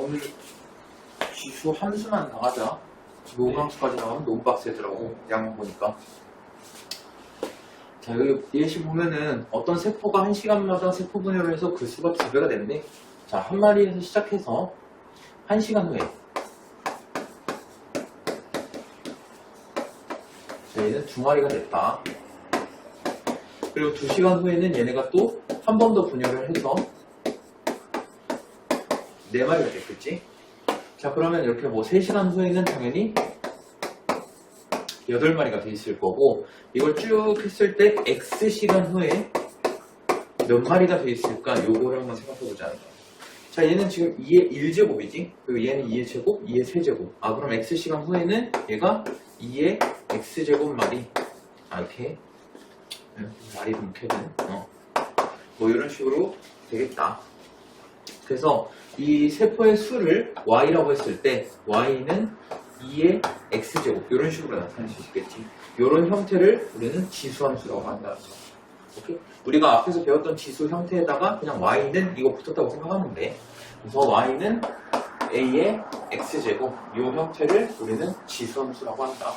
오늘 지수 함수만 나가자. 노함수까지 나오면 너무 빡세더라고. 양 보니까. 자, 여기 예시 보면은 어떤 세포가 1시간마다 세포 분열을 해서 그 수가 2배가 됐네. 자, 한 마리에서 시작해서 1시간 후에. 자, 얘는 2마리가 됐다. 그리고 2시간 후에는 얘네가 또 한 번 더 분열을 해서 4마리가 됐겠지? 자, 그러면 이렇게 뭐 3시간 후에는 당연히 8마리가 돼 있을 거고, 이걸 쭉 했을 때 X시간 후에 몇 마리가 돼 있을까? 요거를 한번 생각해 보자. 자, 얘는 지금 2의 1제곱이지? 그리고 얘는 2의 제곱, 2의 세제곱. 아, 그럼 X시간 후에는 얘가 2의 X제곱 마리. 아, 이렇게. 말이 좀 켜든. 뭐 이런 식으로 되겠다. 그래서 이 세포의 수를 y라고 했을 때 y는 2의 x제곱 이런 식으로 나타낼 수 있겠지. 이런 형태를 우리는 지수함수라고 한다. 오케이? 우리가 앞에서 배웠던 지수 형태에다가 그냥 y는 이거 붙었다고 생각하면 돼. 그래서 y는 a의 x제곱 이 형태를 우리는 지수함수라고 한다.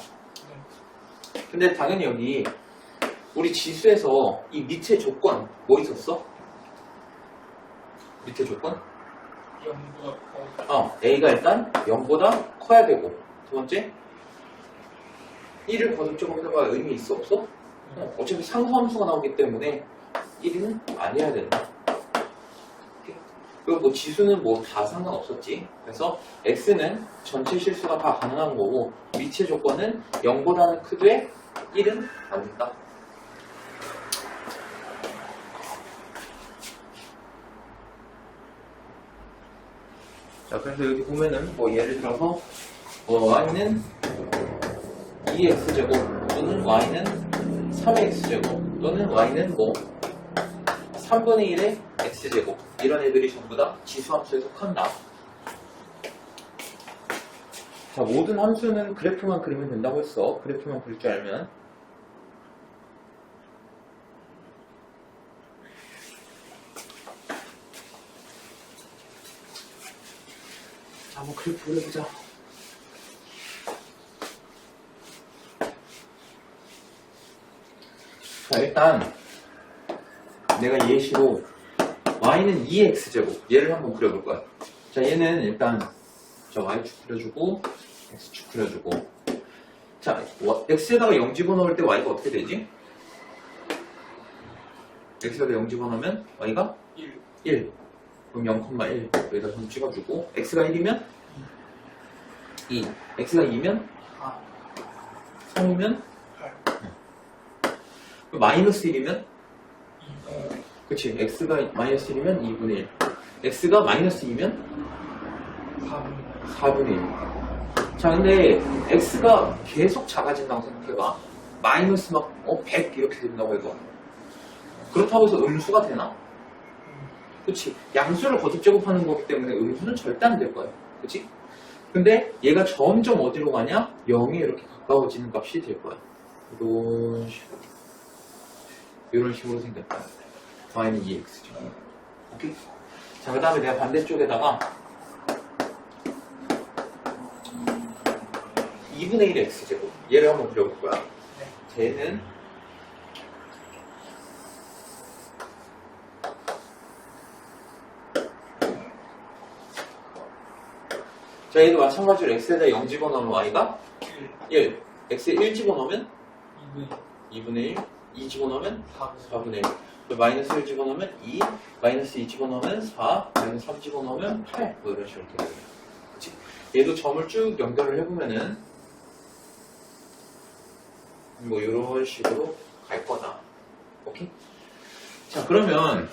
근데 당연히 여기 우리 지수에서 이 밑에 조건 뭐 있었어? 밑에 조건? 0보다 커. A가 일단 0보다 커야 되고, 두 번째 1을 거듭적으로다가 의미 있어 없어? 어차피 상수함수가 나오기 때문에 1은 아니어야 된다. 그리고 뭐 지수는 뭐 다 상관없었지. 그래서 X는 전체 실수가 다 가능한 거고, 밑의 조건은 0보다는 크되 1은 안 된다. 자, 그래서 여기 보면은 뭐 예를 들어서 y는 2x제곱 또는 y는 3x제곱 또는 y는 뭐 3분의 1의 x제곱 이런 애들이 전부 다 지수함수에 속한다. 자, 모든 함수는 그래프만 그리면 된다고 했어. 그래프만 그릴 줄 알면. 한번 그래프 그려보자. 자, 일단 내가 예시로 y는 2x제곱 얘를 한번 그려볼 거야. 자, 얘는 일단 자, y축 그려주고 x축 그려주고. 자, x에다가 0 집어넣을 때 y가 어떻게 되지? x에다가 0 집어넣으면 y가 1. 그럼 0,1 여기다 좀 찍어주고, x가 1이면 2, x가 2면 3이면 8, 마이너스 1이면 그치, x가 마이너스 1이면 2분의 1, x가 마이너스 2면 4분의 1. 자, 근데 x가 계속 작아진다고 생각해봐. 마이너스 막 100 이렇게 된다고 해봐. 그렇다고 해서 음수가 되나? 그치? 양수를 거듭제곱하는 거기 때문에 음수는 절대 안 될 거야. 그치? 근데 얘가 점점 어디로 가냐? 0에 이렇게 가까워지는 값이 될 거야. 이런 식으로 생겼다. y는 2x죠. 오케이? 자, 그 다음에 내가 반대쪽에다가 2분의 1의 x제곱 얘를 한번 그려볼 거야. 쟤는 자, 얘도 마찬가지로 x에다 0 집어넣으면 y가 1, x에 1 집어넣으면 2분의 1, 2 집어넣으면 4분의 1, 마이너스 1 집어넣으면 2, 마이너스 2 집어넣으면 4, 마이너스 3 집어넣으면 8, 뭐 이런 식으로 되는 거예요. 그치? 얘도 점을 쭉 연결을 해보면은 뭐 이런 식으로 갈 거다. 오케이? 자, 그러면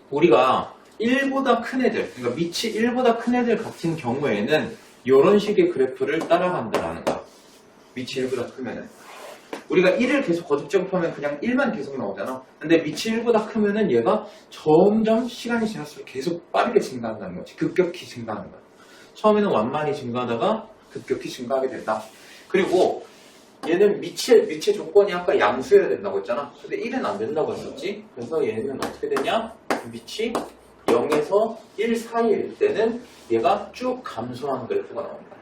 우리가 1보다 큰 애들, 그러니까 밑이 1보다 큰 애들 같은 경우에는 이런 식의 그래프를 따라간다라는 거야. 밑이 1보다 크면은. 우리가 1을 계속 거듭제곱하면 그냥 1만 계속 나오잖아. 근데 밑이 1보다 크면은 얘가 점점 시간이 지날수록 계속 빠르게 증가한다는 거지. 급격히 증가하는 거야. 처음에는 완만히 증가하다가 급격히 증가하게 된다. 그리고 얘는 밑의 조건이 아까 양수여야 된다고 했잖아. 근데 1은 안 된다고 했었지. 그래서 얘는 어떻게 되냐? 밑이 0에서 1 사이일 때는 얘가 쭉 감소하는 그래프가 나옵니다.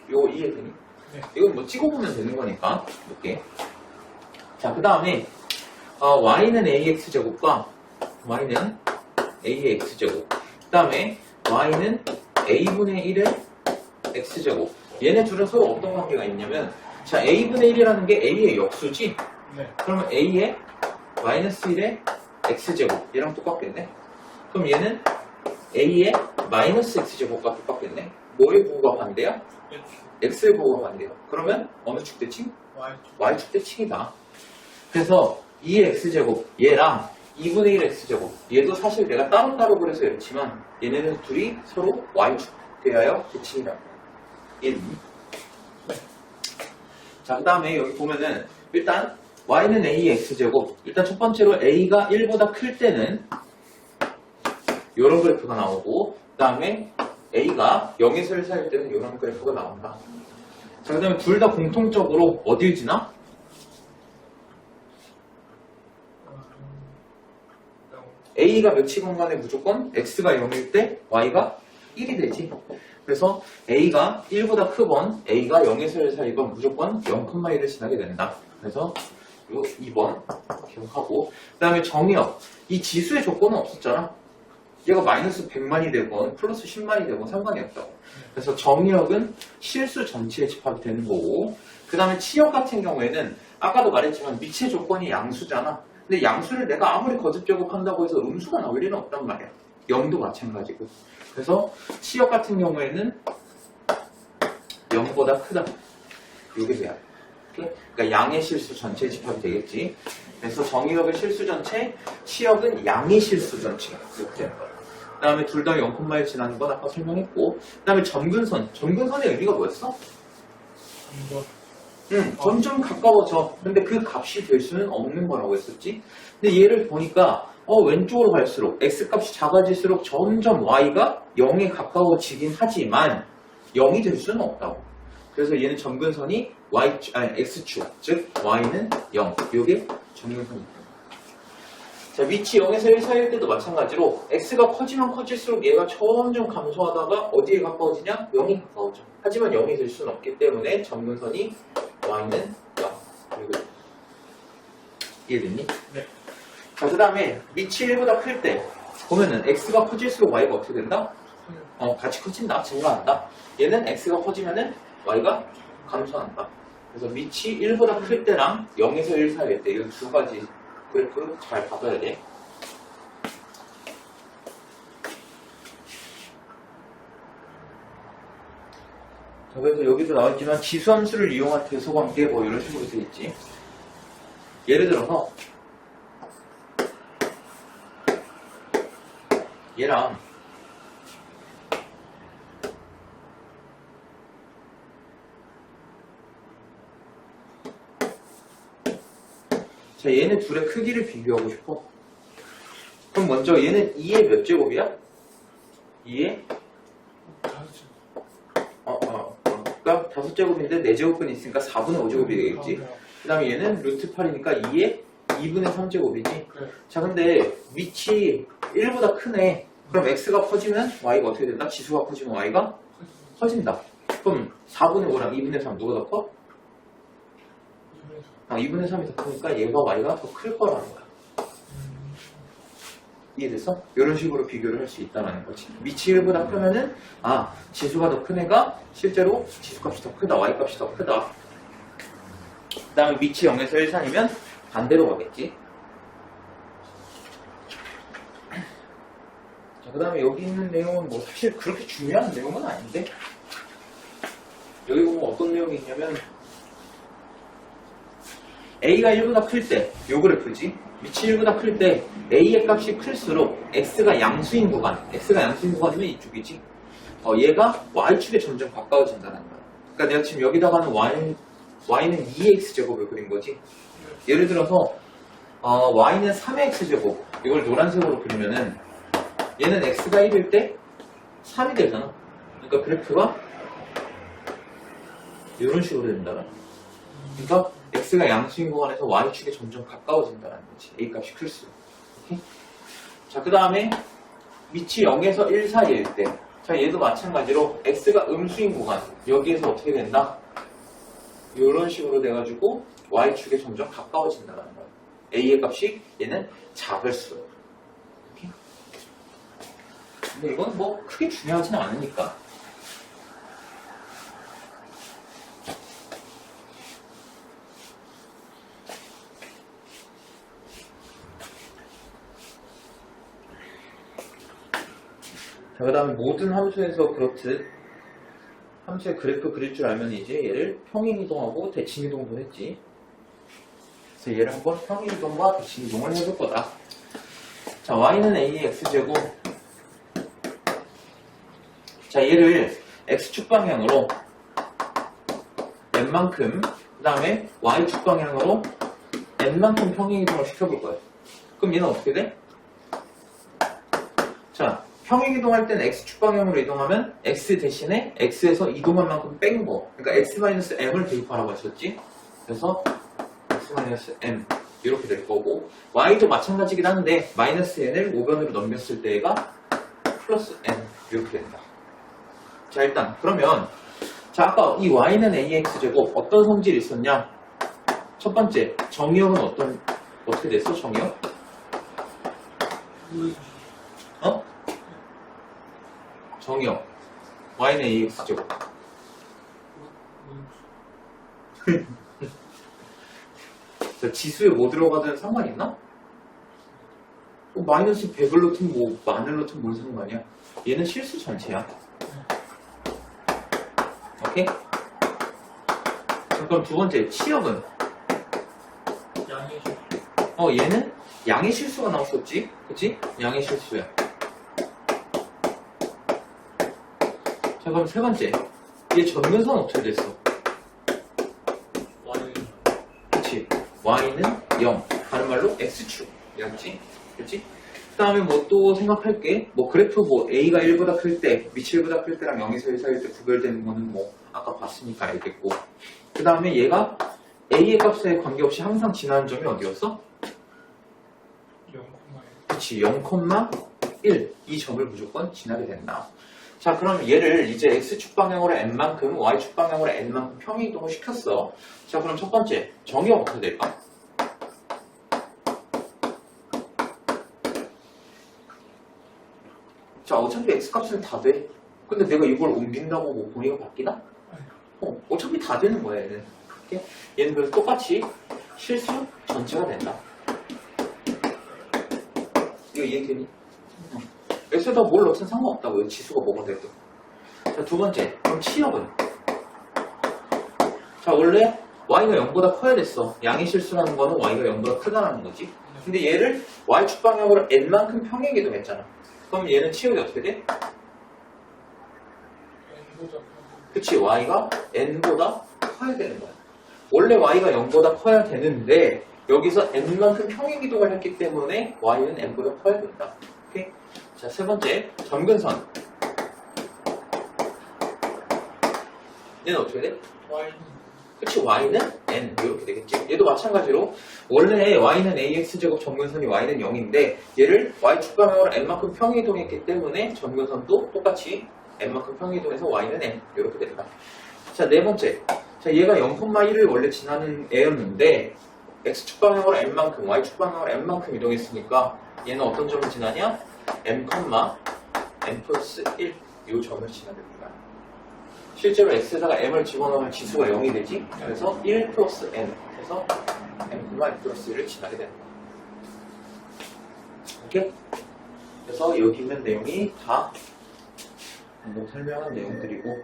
이거 이해되니? 네. 이건 뭐 찍어보면 되는 거니까 이렇게. 자, 그 다음에 y는 ax제곱과 y는 ax제곱, 그 다음에 y는 a분의 1의 x제곱. 얘네 둘은 서로 어떤 관계가 있냐면, 자, a분의 1이라는 게 a의 역수지? 네. 그러면 a의 마이너스 1의 x제곱 얘랑 똑같겠네. 그럼 얘는 a의 마이너스 x제곱과 똑같겠네. 뭐의 부호가 반대야? x의 부호가 반대야. 그러면 어느 축 대칭? y축 대칭이다. 그래서 2의 x제곱 얘랑 2분의 1 x제곱, 얘도 사실 내가 따로따로 그래서 이렇지만 얘네는 둘이 서로 y축 대하여 대칭이다. 얘는. 자, 그 다음에 여기 보면은 일단 y는 a의 x제곱, 일단 첫 번째로 a가 1보다 클 때는 이런 그래프가 나오고, 그 다음에 a가 0에서 1 사이일 때는 이런 그래프가 나온다. 자, 그 다음에 둘 다 공통적으로 어딜 지나? a가 몇이건 간에 무조건 x가 0일 때 y가 1이 되지. 그래서 a가 1보다 크건 a가 0에서 1 사이건 무조건 0,1을 지나게 된다. 그래서 요 2번 기억하고, 그 다음에 정의역. 이 지수의 조건은 없었잖아. 얘가 마이너스 100만이 되건 플러스 10만이 되건 상관이 없다고. 그래서 정의역은 실수 전체에 집합이 되는 거고, 그 다음에 치역 같은 경우에는 아까도 말했지만 미치의 조건이 양수잖아. 근데 양수를 내가 아무리 거듭 제곱한다고 해서 음수가 나올 일은 없단 말이야. 0도 마찬가지고. 그래서 치역 같은 경우에는 0보다 크다. 이게 돼야 돼. 그러니까 양의 실수 전체 집합이 되겠지. 그래서 정의역의 실수 전체, 치역은 양의 실수 전체. 이렇게 되는 거야. 그 다음에 둘 다 0,1 지나는 건 아까 설명했고, 그 다음에 점근선. 점근선의 의미가 뭐였어? 점점 가까워져. 근데 그 값이 될 수는 없는 거라고 했었지. 근데 얘를 보니까 왼쪽으로 갈수록 x값이 작아질수록 점점 y가 0에 가까워지긴 하지만 0이 될 수는 없다고. 그래서 얘는 점근선이 x축, 즉 y는 0. 이게 점근선입니다. 자, 위치 0에서 1 사이일 때도 마찬가지로 x가 커지면 커질수록 얘가 점점 감소하다가 어디에 가까워지냐? 0이 가까워져. 하지만 0이 될 수는 없기 때문에 점근선이 y는 0. 그리고 이해됐니? 네. 자, 그 다음에 위치 1보다 클 때 보면은 x가 커질수록 y가 어떻게 된다? 같이 커진다. 증가한다. 얘는 x가 커지면은 y가 감소한다. 그래서 위치 1보다 클 때랑 0에서 1 사이일 때 이 두 가지 그래프 잘 봐둬야 돼. 자, 그래서 여기도 나와있지만 지수함수를 이용한 대소관계 뭐 이런 식으로 되어 있지. 예를 들어서 얘랑 자, 얘네 둘의 크기를 비교하고 싶어. 그럼 먼저 얘는 2의 몇 제곱이야? 2의 그러니까 5제곱인데 4제곱근이 있으니까 4분의 5제곱이 되겠지. 그 다음에 얘는 루트 8이니까 2의 2분의 3제곱이지. 자, 근데 위치 1보다 크네. 그럼 x가 커지면 y가 어떻게 된다? 지수가 커지면 y가 커진다. 그럼 4분의 5랑 2분의 3 누가 더 커? 2분의 3이 더 크니까 얘가 y가 더 클 거라는 거야. 이해됐어? 이런 식으로 비교를 할 수 있다는 거지. 위치 1보다 크면은 지수가 더 큰 애가 실제로 지수값이 더 크다, y값이 더 크다. 그 다음에 위치 0에서 1 사이면 반대로 가겠지. 자, 그 다음에 여기 있는 내용은 뭐 사실 그렇게 중요한 내용은 아닌데, 여기 보면 어떤 내용이 있냐면 a가 1보다 클 때, 요 그래프지. 위치 1보다 클 때 a의 값이 클수록 x가 양수인 구간이면 이쪽이지. 얘가 y축에 점점 가까워진다는 거야. 그러니까 내가 지금 여기다가는 y는 2x제곱을 그린 거지. 예를 들어서 y는 3x제곱, 이걸 노란색으로 그리면은 얘는 x가 1일 때 3이 되잖아. 그러니까 그래프가 이런 식으로 된다는 거야. 그러니까 x가 양수인 구간에서 y축에 점점 가까워진다는 거지. a 값이 클수록. 오케이? 자, 그 다음에 밑이 0에서 1 사이일 때, 자 얘도 마찬가지로 x가 음수인 구간, 여기에서 어떻게 된다? 이런 식으로 돼가지고 y축에 점점 가까워진다는 거예요. a의 값이 얘는 작을수록. 이렇게. 근데 이건 뭐 크게 중요하지는 않으니까. 자, 그 다음에 모든 함수에서 그렇듯 함수의 그래프 그릴 줄 알면 이제 얘를 평행이동하고 대칭이동도 했지. 그래서 얘를 한번 평행이동과 대칭이동을 해볼 거다. 자, y는 a의 x제곱. 자, 얘를 x축 방향으로 n만큼, 그 다음에 y축 방향으로 n만큼 평행이동을 시켜볼 거예요. 그럼 얘는 어떻게 돼? 자, 평행이동할 때는 x축 방향으로 이동하면 x 대신에 x에서 이동한 만큼 뺀 거. 그러니까 x-m을 대입하라고 했었지. 그래서 x-m 이렇게 될 거고, y도 마찬가지긴 한데 마이너스 n을 우변으로 넘겼을 때 얘가 플러스 n 이렇게 된다. 자, 일단 그러면 자, 아까 이 y는 ax제곱 어떤 성질이 있었냐? 첫 번째, 정의역은 어떻게 됐어? 정의역? 어? 정의역 y는 ax제곱. 지수에 뭐 들어가든 상관 있나? 마이너스 100을 넣든 뭐 만을 넣든 뭔 상관이야? 얘는 실수 전체야. 오케이? 자, 그럼 두 번째, 치역은? 양의 실수. 얘는 양의 실수가 나왔었지? 그치? 양의 실수야. 자, 그럼 세 번째, 얘 전근선 어떻게 됐어? y는 그치? y는 0. 다른 말로 x축. 이었지? 그치? 그 다음에 뭐 또 생각할게. 뭐 그래프 뭐 a가 1보다 클 때, 밑이 1보다 클 때랑 0에서 1 사이일 때 구별되는 거는 뭐 아까 봤으니까 알겠고. 그 다음에 얘가 a의 값에 관계없이 항상 지나는 점이 어디였어? 0,1. 그치, 0,1. 이 점을 무조건 지나게 된다. 자, 그럼 얘를 이제 x축 방향으로 n만큼, y축 방향으로 n만큼 평행이동을 시켰어. 자, 그럼 첫 번째, 정의가 어떻게 될까? 자, 어차피 x값은 다 돼. 근데 내가 이걸 옮긴다고 뭐 범위가 바뀌나? 어차피 다 되는 거야, 얘는. 이렇게? 얘는 그래서 똑같이 실수 전체가 된다. 이거 이해되니? x에다 뭘 넣든 상관없다고요. 지수가 뭐가 돼도. 자, 두 번째. 그럼 치역은? 자, 원래 y가 0보다 커야 됐어. 양의 실수라는 거는 y가 0보다 크다라는 거지. 근데 얘를 y축 방향으로 n만큼 평행이동했잖아. 그럼 얘는 치역이 어떻게 돼? n보다 그치, y가 n보다 커야 되는 거야. 원래 y가 0보다 커야 되는데 여기서 n만큼 평행이동을 했기 때문에 y는 n보다 커야 된다. 오케이? 자, 세 번째, 점근선. 얘는 어떻게 돼? y는 그치, y는 n 이렇게 되겠지. 얘도 마찬가지로 원래 y는 ax제곱 점근선이 y는 0인데 얘를 y축 방향으로 n만큼 평행이동했기 때문에 점근선도 똑같이 n만큼 평행이동해서 y는 n 이렇게 된다. 자, 네 번째. 자, 얘가 0,1을 원래 지나는 애였는데 x축 방향으로 n만큼, y축 방향으로 n만큼 이동했으니까 얘는 어떤 점을 지나냐? n, n 플러스 1 이 점을 지나게 된다. 실제로 x에다가 m을 집어넣으면 지수가 0이 되지? 그래서 1 플러스 n 해서 n, n 플러스 1을 지나게 된다. 오케이? 그래서 여기 있는 내용이 다 뭐 설명한 내용들이고,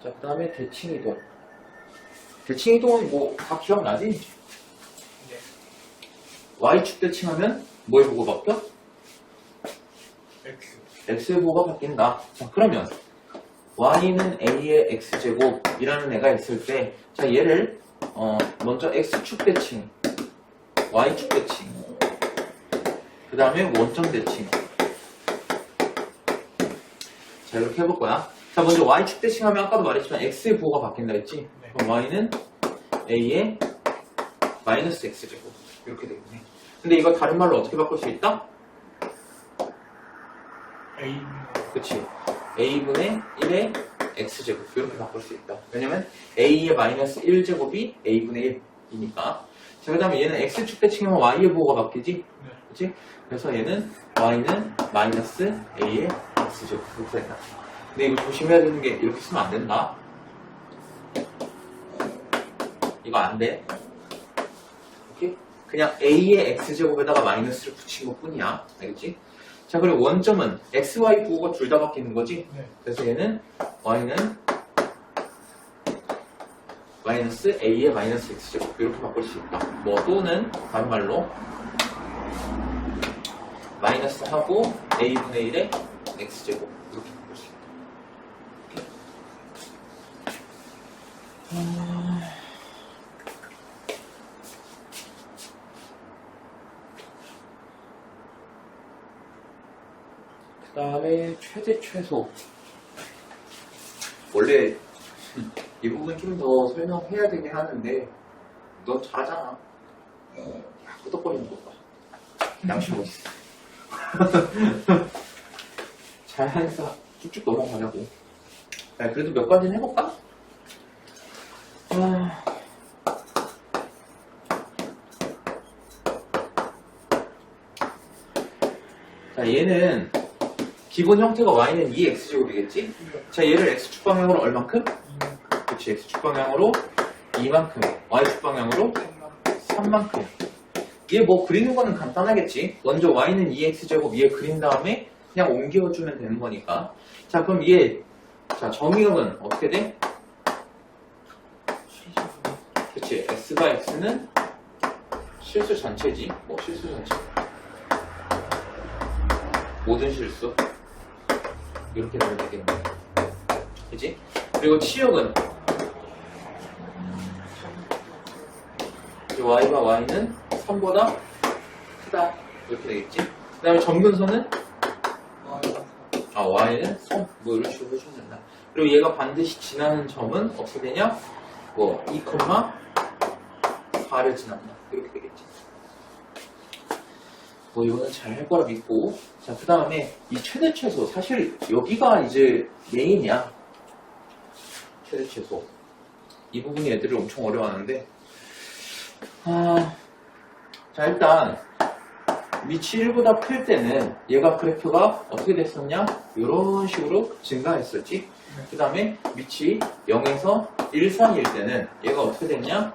자, 그 다음에 대칭이동. 대칭이동은 뭐 다 기억나지? 네. y축 대칭하면 뭐의 보고 바뀌어? x. x의 보고가 바뀐다. 자, 그러면 y는 a의 x제곱이라는 애가 있을 때, 자, 얘를 먼저 x축 대칭, y축 대칭, 그 다음에 원점 대칭. 자, 이렇게 해볼 거야. 자, 먼저 y축 대칭하면 아까도 말했지만 x의 보고가 바뀐다 했지? 네. 그럼 y는 a의 마이너스 x제곱 이렇게 되겠네. 근데 이거 다른 말로 어떻게 바꿀 수 있다? A 그치. a분의 1의 x제곱 이렇게 바꿀 수 있다. 왜냐면 a의 마이너스 1제곱이 a분의 1이니까. 자, 그 다음에 얘는 x축 대칭하면 y의 부호가 바뀌지? 네. 그치? 그래서 얘는 y는 마이너스 a의 x제곱 이렇게 된다. 근데 이거 조심해야 되는 게 이렇게 쓰면 안 된다. 이거 안 돼. 오케이? 그냥 a의 x제곱에다가 마이너스를 붙인 것 뿐이야. 알겠지? 자, 그리고 원점은 x, y 부호가 둘 다 바뀌는 거지? 네. 그래서 얘는 y는 마이너스 a의 마이너스 x제곱 이렇게 바꿀 수 있다. 뭐 또는 다른 말로 마이너스 하고 a분의 1의 x제곱 이렇게 바꿀 수 있다. 그 다음에 최대 최소. 원래 이 부분 좀 더 설명해야 되긴 하는데 너 잘하잖아. 야, 끄덕거리는 거 봐. 양심 어딨어. 잘하니까 쭉쭉 넘어가자고. 야, 그래도 몇 가지는 해볼까? 자, 얘는 기본 형태가 y는 2x제곱이겠지? 자, 얘를 x축 방향으로 얼만큼? 그치, x축 방향으로 2만큼, y축 방향으로 3만큼. 얘 뭐 그리는 거는 간단하겠지? 먼저 y는 2x제곱 얘 그린 다음에 그냥 옮겨주면 되는 거니까. 자, 그럼 얘, 자, 정의역은 어떻게 돼? 그치, x가 x는 실수 전체지. 뭐 실수 전체. 모든 실수. 이렇게 되면 되겠네. 그치? 그리고 치역은 y가 y는 3보다 크다. 이렇게 되겠지? 그 다음에 점근선은 y는 3. 뭐 이런 식으로 해주면 된다. 그리고 얘가 반드시 지나는 점은 어떻게 되냐? 뭐 2,4를 지난다. 이렇게 되겠지. 뭐 이거는 잘 할 거라 믿고. 자, 그 다음에 이 최대 최소. 사실 여기가 이제 메인이야. 최대 최소. 이 부분이 애들이 엄청 어려워하는데. 자, 일단 밑이 1보다 클 때는 얘가 그래프가 어떻게 됐었냐? 이런 식으로 증가했었지. 그 다음에 밑이 0에서 1 사이일 때는 얘가 어떻게 됐냐?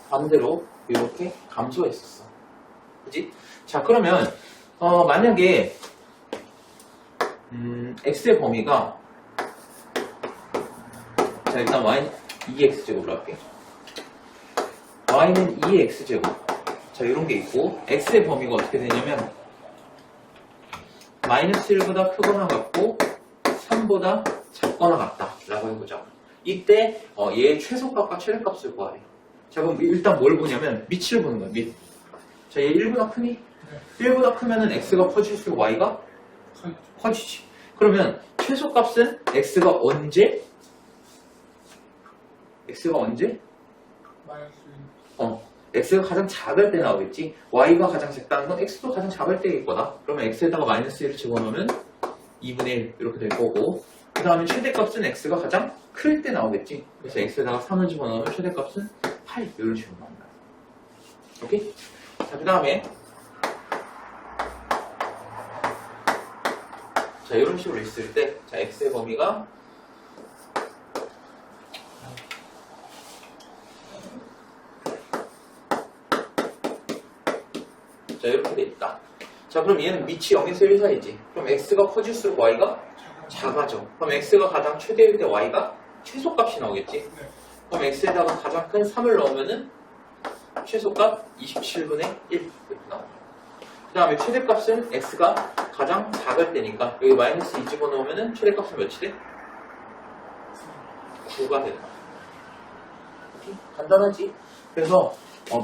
반대로 이렇게 감소했었어. 그지? 자, 그러면 만약에 x의 범위가, 자, 일단 y는 2x제곱으로 할게. y는 2x제곱. 자, 이런 게 있고 x의 범위가 어떻게 되냐면 마이너스 1보다 크거나 같고 3보다 작거나 같다 라고 해보자. 이때 얘의 최소값과 최대값을 구하래. 자, 그럼 일단 뭘 보냐면 밑을 보는 거야. 밑. 자, 얘 1보다 크니? 네. 1보다 크면은 x가 커질수록 y가 커지지. 그러면 최소값은 x가 언제? 마이너스 x가 가장 작을 때 나오겠지. y가 가장 작다는 건 x도 가장 작을 때일 거다. 그러면 x에다가 마이너스 1을 집어넣으면 2분의 1 이렇게 될 거고, 그 다음에 최대값은 x가 가장 클 때 나오겠지. 그래서 x에다가 3을 집어넣으면 최대값은 8 이런 식으로 나온다. 오케이? 자, 그 다음에 자, 이런 식으로 있을 때, 자, x의 범위가 자, 이렇게 돼 있다. 자, 그럼 얘는 밑이 0에서 1 사이지. 그럼 x가 커질수록 y가 작아져. 그럼 x가 가장 최대일 때 y가 최소값이 나오겠지. 네. 그럼 x에다가 가장 큰 3을 넣으면은 최소값 27분의 1 이렇게 나옵니다. 그 다음에 최대값은 x가 가장 작을 때니까 여기 마이너스 2 집어넣으면은 최대값은 몇이 돼? 9가 되는 거야. 간단하지? 그래서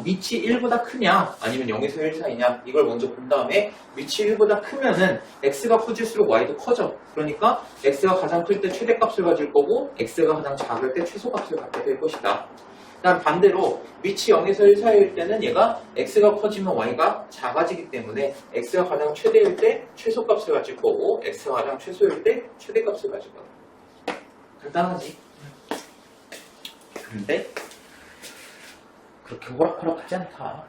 밑이 1보다 크냐 아니면 0에서 1 사이냐 이걸 먼저 본 다음에 밑이 1보다 크면은 x가 커질수록 y도 커져. 그러니까 x가 가장 클 때 최대값을 가질 거고 x가 가장 작을 때 최소값을 갖게 될 것이다. 그 그다음 반대로 위치 0에서 1 사이일 때는 얘가 x가 커지면 y가 작아지기 때문에 x가 가장 최대일 때 최소값을 가질 거고 x가 가장 최소일 때 최대값을 가질 거다. 간단하지? 근데 그렇게 호락호락하지 않다.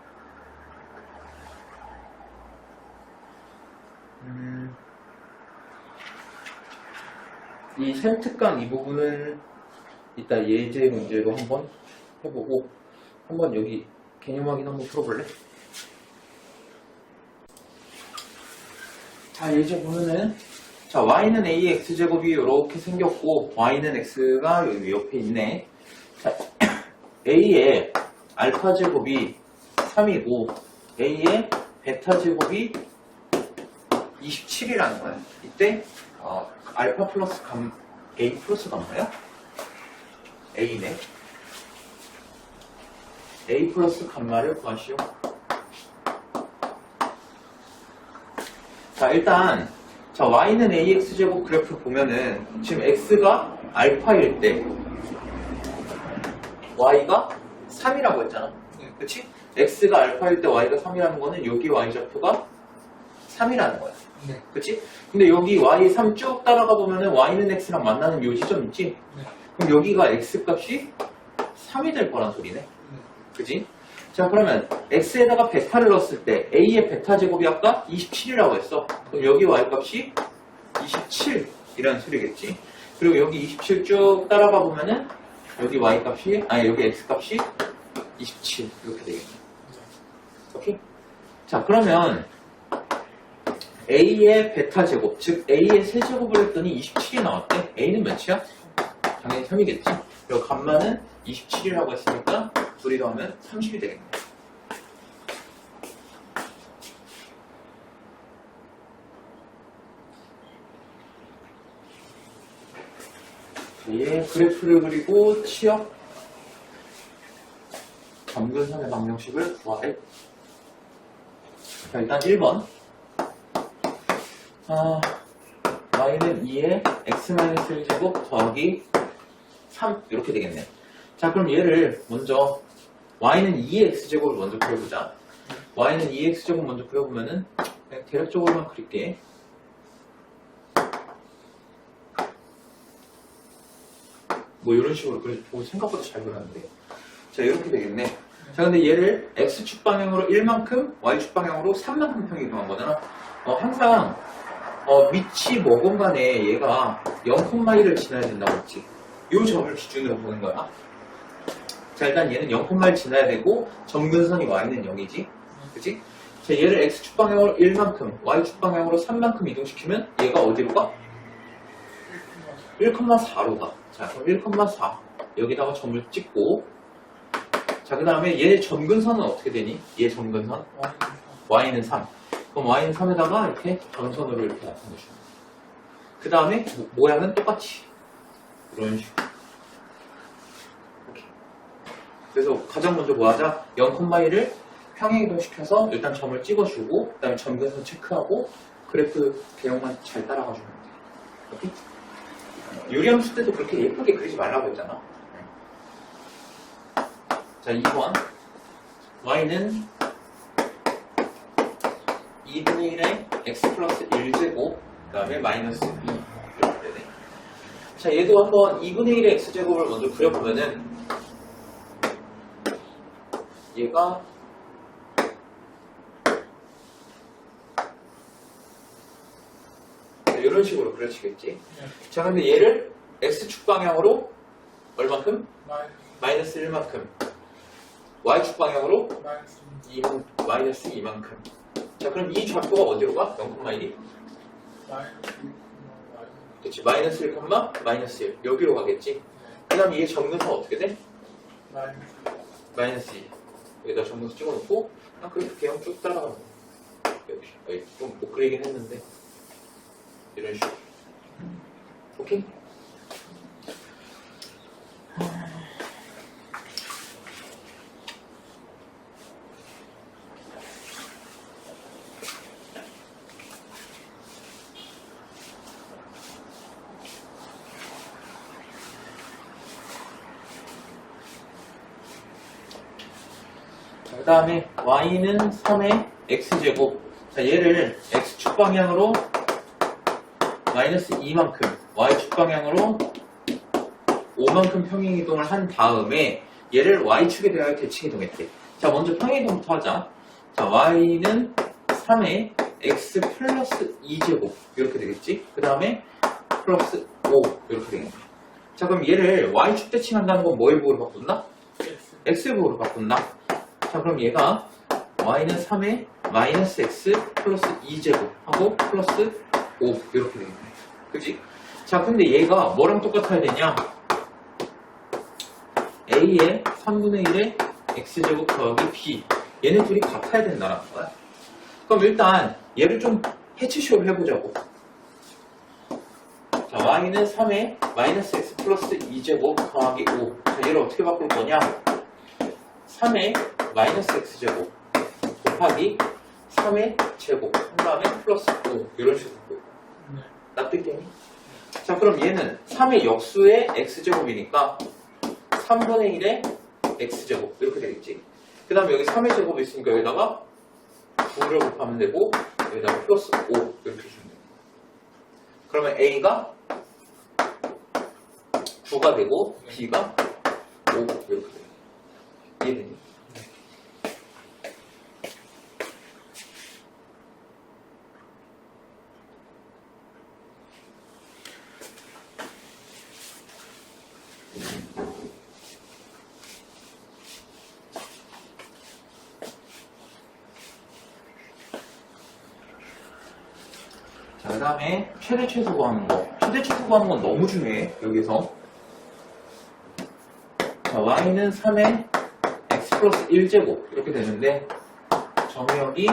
이 셈특강 이 부분은 이따 예제 문제로 한번 해보고 한번 여기 개념 확인 한번 풀어볼래? 자, 예제 보면은 자, y는 a x제곱이 이렇게 생겼고 y는 x가 여기 옆에 있네. 자, a의 알파제곱이 3이고 a의 베타제곱이 27이라는 거야. 이때 알파 플러스 a 플러스 감마야? a네. a 플러스 감마를 구하시오. 자, 일단 자, y는 ax제곱 그래프 보면은 지금 x가 알파일 때 y가 3이라고 했잖아. 그치? x가 알파일 때 y가 3이라는 거는 여기 y좌표가 3이라는 거야. 네. 그치? 근데 여기 y3 쭉 따라가 보면은 y는 x랑 만나는 요 지점 있지? 네. 그럼 여기가 x 값이 3이 될 거란 소리네. 네. 그치? 자, 그러면 x에다가 베타를 넣었을 때 a의 베타 제곱이 아까 27이라고 했어. 그럼 여기 y 값이 27이라는 소리겠지. 그리고 여기 27 쭉 따라가 보면은 여기 y 값이 여기 x 값이 27 이렇게 되겠네. 오케이? 자, 그러면 a의 베타 제곱, 즉 a의 세제곱을 했더니 27이 나왔대. a는 몇이야? 당연히 3이겠지. 그리고 감마는 27이라고 했으니까 둘이 더하면 30이 되겠네. 얘 그래프를 그리고 치역 점근선의 방정식을 구하래. 자, 일단 1번 y는 2에 x-1제곱 더하기 3 이렇게 되겠네. 자, 그럼 얘를 먼저 y는 2의 x제곱을 먼저 그려보자. y는 2의 x제곱 먼저 그려보면은 그냥 대략적으로만 그릴게. 뭐 이런 식으로 생각보다 잘 그렸는데. 자, 이렇게 되겠네. 자, 근데 얘를 x축 방향으로 1만큼, y축 방향으로 3만큼 평이동한 거잖아. 항상 위치 뭐건 간에 얘가 0,1을 지나야 된다고 했지. 이 점을 기준으로 보는 거야. 자, 일단 얘는 0,1 지나야 되고 점근선이 y는 0이지. 그치? 자, 얘를 x축 방향으로 1만큼, y축 방향으로 3만큼 이동시키면 얘가 어디로 가? 1,4로 가. 자, 그럼 1,4 여기다가 점을 찍고, 자, 그 다음에 얘 점근선은 어떻게 되니? 얘 점근선 y는 3. 그럼 y는 3에다가 이렇게 점선으로 이렇게 나타내주는 거야. 그 다음에 모양은 똑같이 이런 식으로. 이렇게. 그래서 가장 먼저 뭐 하자? 0,1을 평행이동시켜서 일단 점을 찍어주고, 그 다음에 점근선 체크하고 그래프 개형만 잘 따라가주면 돼. 오케이? 유리함수 때도 그렇게 예쁘게 그리지 말라고 했잖아. 자, 2번 y는 2분의 1에 x 플러스 1제곱 그 다음에 마이너스 2 이렇게 되네. 자, 얘도 한번 2분의 1의 x제곱을 먼저 그려보면은 얘가 이런 식으로 그려지겠지. 자, 근데 얘를 x축 방향으로 얼만큼? 마이너스 1만큼. y축 방향으로 마이너스 2만큼. 자, 그럼 이 좌표가 어디로 가? 0,1이? 그치, 마이너스 1, 마이너스 1 여기로 가겠지. 그 다음에 얘 점근선 어떻게 돼? 마이너스 2 여기다 점근선 찍어놓고 그래프 개형 쭉 따라가는 거야. 여기 좀 못 그리긴 했는데 이런 식으로. 오케이? 다음에 y는 3의 x제곱. 자, 얘를 x축 방향으로 마이너스 2만큼, y축 방향으로 5만큼 평행이동을 한 다음에 얘를 y축에 대하여 대칭이동했대. 자, 먼저 평행이동부터 하자. 자, y는 3의 x 플러스 2제곱 이렇게 되겠지. 그 다음에 플러스 5 이렇게 되겠네. 자, 그럼 얘를 y축 대칭한다는 건 뭐의 부호로 바꾼다? x의 부호로 바꾼다. 자, 그럼 얘가 y는 3의 마이너스 x 플러스 2제곱 하고 플러스 5 이렇게 되겠네. 그치? 자, 근데 얘가 뭐랑 똑같아야 되냐? a의 3분의 1의 x제곱 더하기 b. 얘네 둘이 같아야 된다는 거야. 그럼 일단 얘를 좀 해치시오를 해보자고. 자, y는 3의 마이너스 x 플러스 2제곱 더하기 5. 자, 얘를 어떻게 바꿀 거냐? 3의 마이너스 x제곱 곱하기 3의 제곱 한 다음에 플러스 5 이런 식으로 바꿀 거야. 납득되니? 자, 그럼 얘는 3의 역수의 x제곱이니까 3분의 1의 x제곱 이렇게 되겠지. 그 다음에 여기 3의 제곱이 있으니까 여기다가 9를 곱하면 되고 여기다가 플러스 5 이렇게 주면 돼요. 그러면 a가 9가 되고 b가 5 이렇게 돼요. 이해되니? 자, 그 다음에 최대 최소 구하는 거. 최대 최소 구하는 건 너무 중요해, 여기서. 자, y는 3의 x 플러스 1제곱 이렇게 되는데 정의역이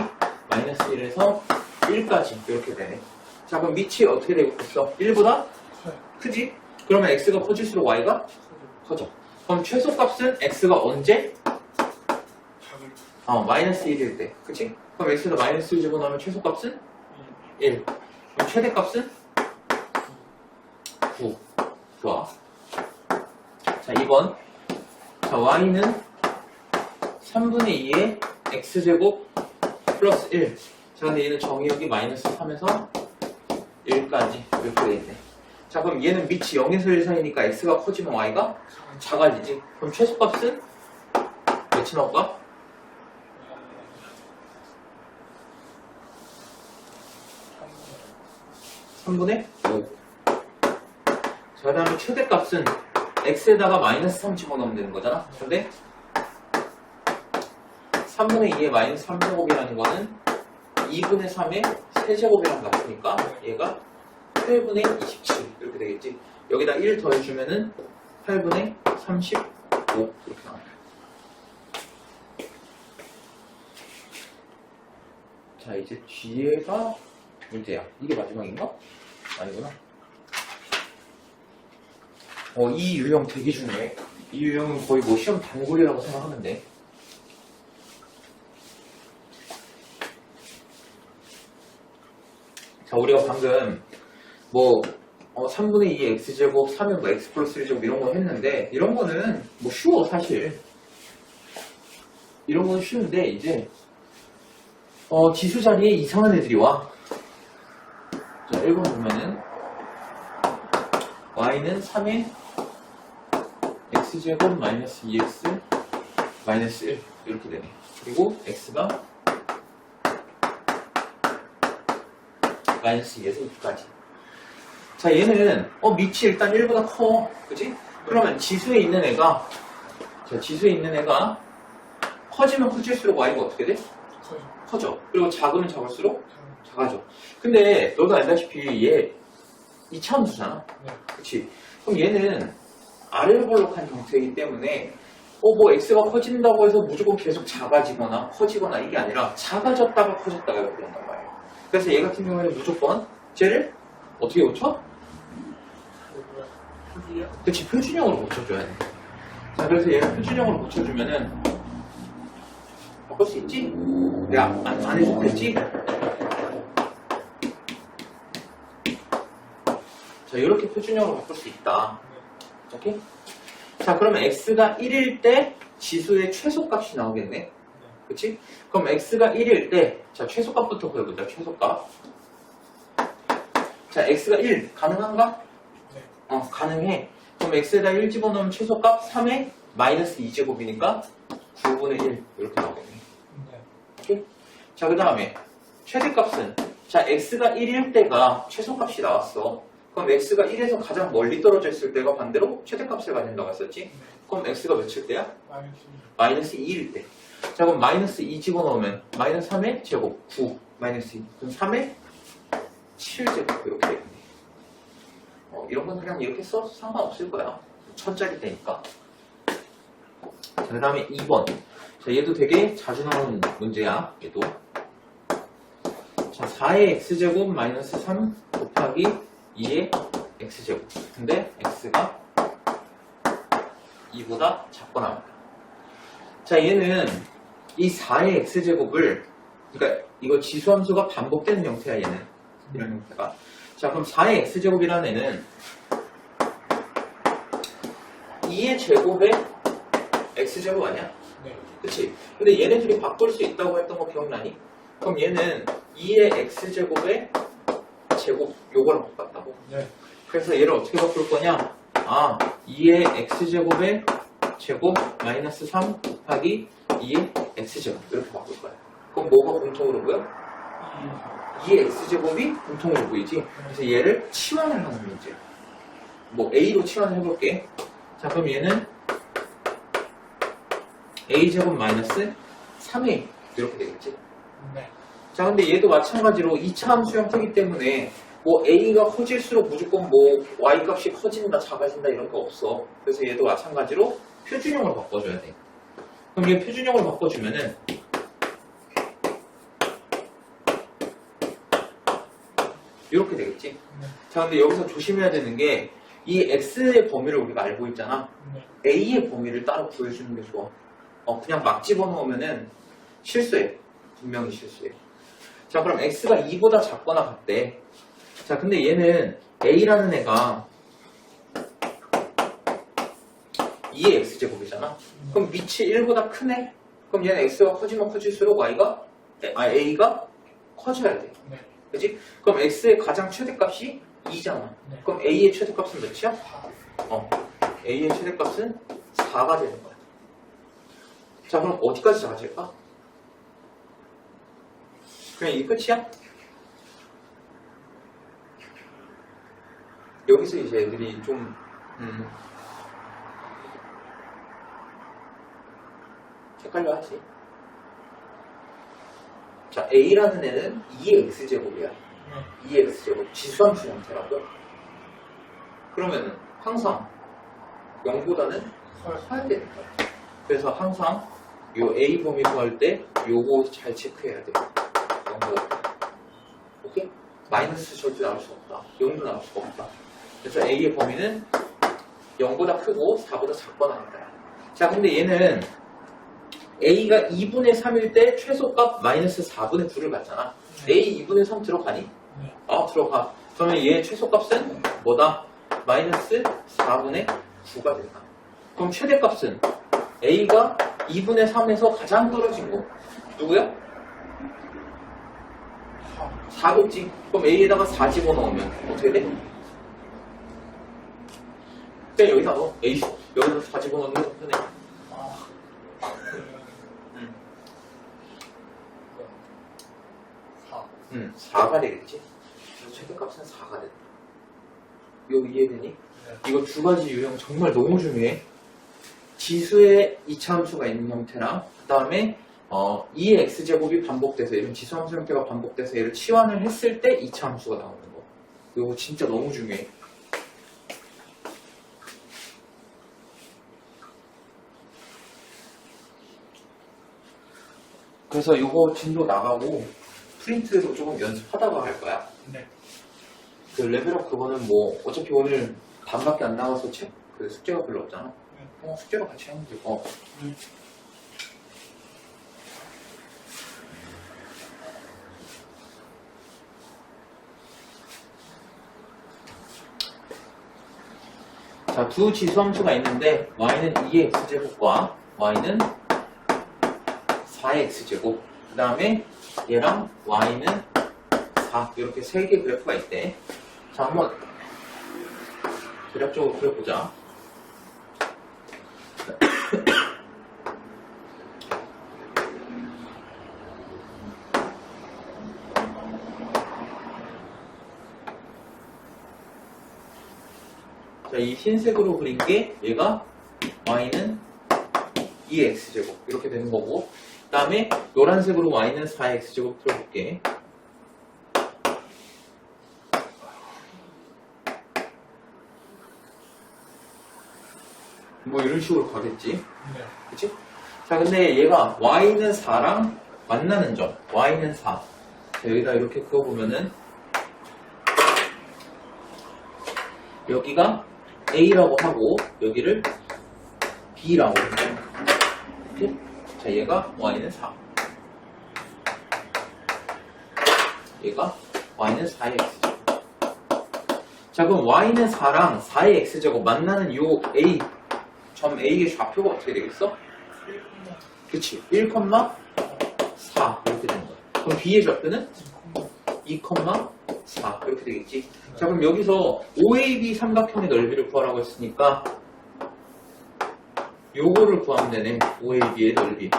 마이너스 1에서 1까지 이렇게 되네. 자, 그럼 밑이 어떻게 되고 있어? 1보다 크지? 그러면 x가 커질수록 y가 커져. 그럼 최소값은 x가 언제? 마이너스 1일 때. 그치? 그럼 x가 마이너스 1 집어넣으면 최소값은 1. 그럼 최대값은 9. 좋아. 자, 2번. 자, y는 3분의 2의 x제곱 플러스 1. 자, 근데 얘는 정의역이 마이너스 3에서 1까지 이렇게 되어있네. 자, 그럼 얘는 밑이 0에서 1 사이니까 x가 커지면 y가 작아지지. 그럼 최소값은 몇이 나올까? 3분의 5. 자, 그 다음에 최대값은 x에다가 마이너스 3 집어넣으면 되는 거잖아. 근데 3분의 2의 마이너스 3제곱이라는 거는 2분의 3의 세제곱이랑 같으니까 얘가 8분의 27 이렇게 되겠지. 여기다 1 더해주면은 8분의 35 이렇게 나와요. 자, 이제 뒤에가 문제야. 이게 마지막인가? 아니구나. 이 유형 되게 중요해. 이 유형은 거의 뭐 시험 단골이라고 생각하면 돼. 자, 우리가 방금 뭐 3분의 2의 x제곱, 3의 뭐 x 플러스 1제곱 이런 거 했는데 이런 거는 뭐 쉬워 사실. 이런 건 쉬운데 이제 지수 자리에 이상한 애들이 와. 자, 1번 보면은 y는 3의 x제곱 마이너스 2x 마이너스 1 이렇게 되네. 그리고 x가 마이너스 2에서 2까지. 자, 얘는 밑이 일단 1보다 커. 그치? 그러면 지수에 있는 애가 커지면 커질수록 y가 어떻게 돼? 커져. 그리고 작으면 작을수록 작아져. 근데 너도 알다시피 얘 2차함수잖아. 그치? 그럼 얘는 아래로 볼록한 형태이기 때문에 뭐 x가 커진다고 해서 무조건 계속 작아지거나 커지거나 이게 아니라 작아졌다가 커졌다가 이렇게 된단 말이에요. 그래서 얘 같은 경우에는 무조건 쟤를 어떻게 고쳐? 그치, 표준형으로 고쳐줘야 돼. 자, 그래서 얘를 표준형으로 고쳐주면은 바꿀 수 있지? 내가 안 해줬겠지? 자, 이렇게 표준형으로 바꿀 수 있다. 오케이? 자, 그러면 x가 1일 때 지수의 최소값이 나오겠네. 그치? 그럼 x가 1일 때, 자, 최소값부터 구해보자, 최소값. 자, x가 1, 가능한가? 네. 가능해. 그럼 x에다 1 집어넣으면 최소값 3의 마이너스 2제곱이니까 9분의 1, 이렇게 나오겠네. 네. 오케이? 자, 그 다음에 최대값은, 자, x가 1일 때가 최소값이 나왔어. 그럼 x가 1에서 가장 멀리 떨어져 있을 때가 반대로 최대값을 가진다고 했었지? 그럼 x가 몇일 때야? 마이너스 2일 때. 자, 그럼 마이너스 2 집어넣으면 마이너스 3의 제곱 9 마이너스 2. 그럼 3의 7제곱 이렇게 되겠네. 이런 건 그냥 이렇게 써도 상관없을 거야. 천짜리 때니까. 자, 그 다음에 2번. 자, 얘도 되게 자주 나오는 문제야. 얘도. 자, 4의 x제곱 마이너스 3 곱하기 2의 x제곱. 근데 x가 2보다 작거나 합니다. 자, 얘는 이 4의 x제곱을, 그러니까 이거 지수함수가 반복되는 형태야, 얘는. 이런 형태가. 자, 그럼 4의 x제곱이라는 애는 2의 제곱에 x제곱 아니야? 네. 그치? 근데 얘네들이 바꿀 수 있다고 했던 거 기억나니? 그럼 얘는 2의 x제곱에 제곱, 요거랑 똑같다고? 네. 그래서 얘를 어떻게 바꿀 거냐? 2의 x제곱에 제곱 마이너스 3 곱하기 2의 x제곱 이렇게 바꿀 거야. 그럼 뭐가 공통으로 보여? 2의 x제곱이 공통으로 보이지? 그래서 얘를 치환을 하는 문제야. 뭐 a로 치환을 해볼게. 자, 그럼 얘는 a제곱 마이너스 3a 이렇게 되겠지? 네. 자, 근데 얘도 마찬가지로 2차 함수 형태이기 때문에 뭐 a가 커질수록 무조건 뭐 y 값이 커진다, 작아진다 이런 거 없어. 그래서 얘도 마찬가지로 표준형으로 바꿔줘야 돼. 그럼 얘 표준형으로 바꿔주면은 이렇게 되겠지. 네. 자, 근데 여기서 조심해야 되는 게 이 x의 범위를 우리가 알고 있잖아. 네. a의 범위를 따로 구해주는 게 좋아. 그냥 막 집어넣으면은 실수해. 분명히 실수해. 자, 그럼 x가 2보다 작거나 같대. 자, 근데 얘는 a라는 애가 2의 x제곱이잖아. 그럼 밑이 1보다 크네? 그럼 얘는 x가 커지면 커질수록 a가 커져야 돼. 네. 그치? 그럼 x의 가장 최대값이 2잖아. 네. 그럼 a의 최대값은 몇이야? a의 최대값은 4가 되는 거야. 자, 그럼 어디까지 작아질까? 그냥 이 끝이야? 여기서 이제 애들이 좀 헷갈려 하지. 자, a라는 애는 2의 x제곱이야. 2의 x제곱 지수함수 형태라고. 그러면 항상 0보다는 커야 되는 거야. 그래서 항상 요 a 범위 구할 때 요거 잘 체크해야 돼. 0보다. 오케이? 마이너스 절대 나올 수 없다. 0도 나올 수가 없다. 그래서 a의 범위는 0보다 크고 4보다 작거나 한다. 자, 근데 얘는 a가 2분의 3일 때 최소값 마이너스 4분의 9를 갖잖아. a 2분의 3 들어가니? 네. 들어가. 그러면 얘의 최소값은 뭐다? 마이너스 4분의 9가 된다. 그럼 최대값은 a가 2분의 3에서 가장 떨어진 거 누구야? 4겠지. 그럼 a에다가 4 집어넣으면 어떻게 돼? 그냥 여기다 넣어. a 여기다 4 집어넣는 거 편해. 4가 되겠지. 그래서 최대값은 4가 된다. 이거 이해되니? 네. 이거 두 가지 유형 정말 너무 중요해. 지수의 이차함수가 있는 형태랑 그 다음에 2의 x제곱이 반복돼서 이런 지수함수 형태가 반복돼서 얘를 치환을 했을 때 이차함수가 나오는 거. 이거 진짜 너무 중요해. 그래서 이거 진도 나가고 프린트로 조금 연습하다가 할 거야. 네. 그 레벨업 그거는 뭐 어차피 오늘 반밖에 안 나와서 그 숙제가 별로 없잖아. 숙제로 같이 하면 돼. 자, 두 지수함수가 있는데 y는 2의 x제곱과 y는 4x제곱, 그 다음에 얘랑 y는 4, 이렇게 세 개 그래프가 있대. 자, 한번 대략적으로 그려보자. 자, 이 흰색으로 그린 게 얘가 y는 2x제곱 이렇게 되는 거고, 그 다음에 노란색으로 y는 4x제곱 풀어볼게. 뭐 이런 식으로 가겠지. 네. 그치? 자, 근데 얘가 y는 4랑 만나는 점, y는 4. 자, 여기다 이렇게 그어보면은 여기가 a라고 하고 여기를 b라고 해요. 이렇게? 자, 얘가 y는 4. 얘가 y는 4x. 자, 그럼 y는 4랑 4의 x제곱 만나는 요 a, 점 a의 좌표가 어떻게 되겠어? 그치, 1,4 이렇게 되는 거야. 그럼 b의 좌표는 2,4 이렇게 되겠지. 자, 그럼 여기서 OAB 삼각형의 넓이를 구하라고 했으니까 요거를 구하면 되네. OAB의 넓이.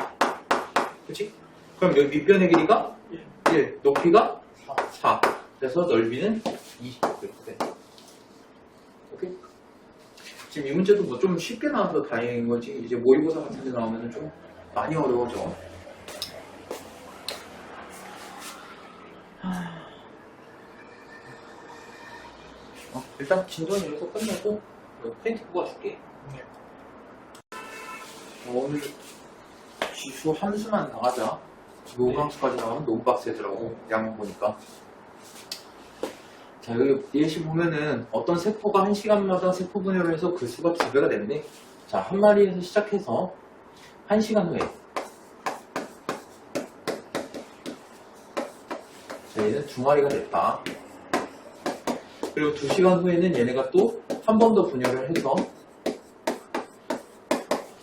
그치? 그럼 여기 밑변의 길이가 1, 높이가 4. 그래서 넓이는 2 이렇게 돼. 오케이? 지금 이 문제도 뭐 좀 쉽게 나와서 다행인 거지. 이제 모의고사 같은 데 나오면 좀 많이 어려워져. 일단 진도는 여기서 끝내고 페인트 뽑아줄게. 네. 오늘 지수 함수만 나가자. 노함수까지 나가면 너무 빡세더라고. 양 보니까. 자, 여기 예시 보면은 어떤 세포가 1시간마다 세포 분열을 해서 그 수가 2배가 됐네. 자, 한 마리에서 시작해서 1시간 후에. 자, 얘는 2마리가 됐다. 그리고 2시간 후에는 얘네가 또 한 번 더 분열을 해서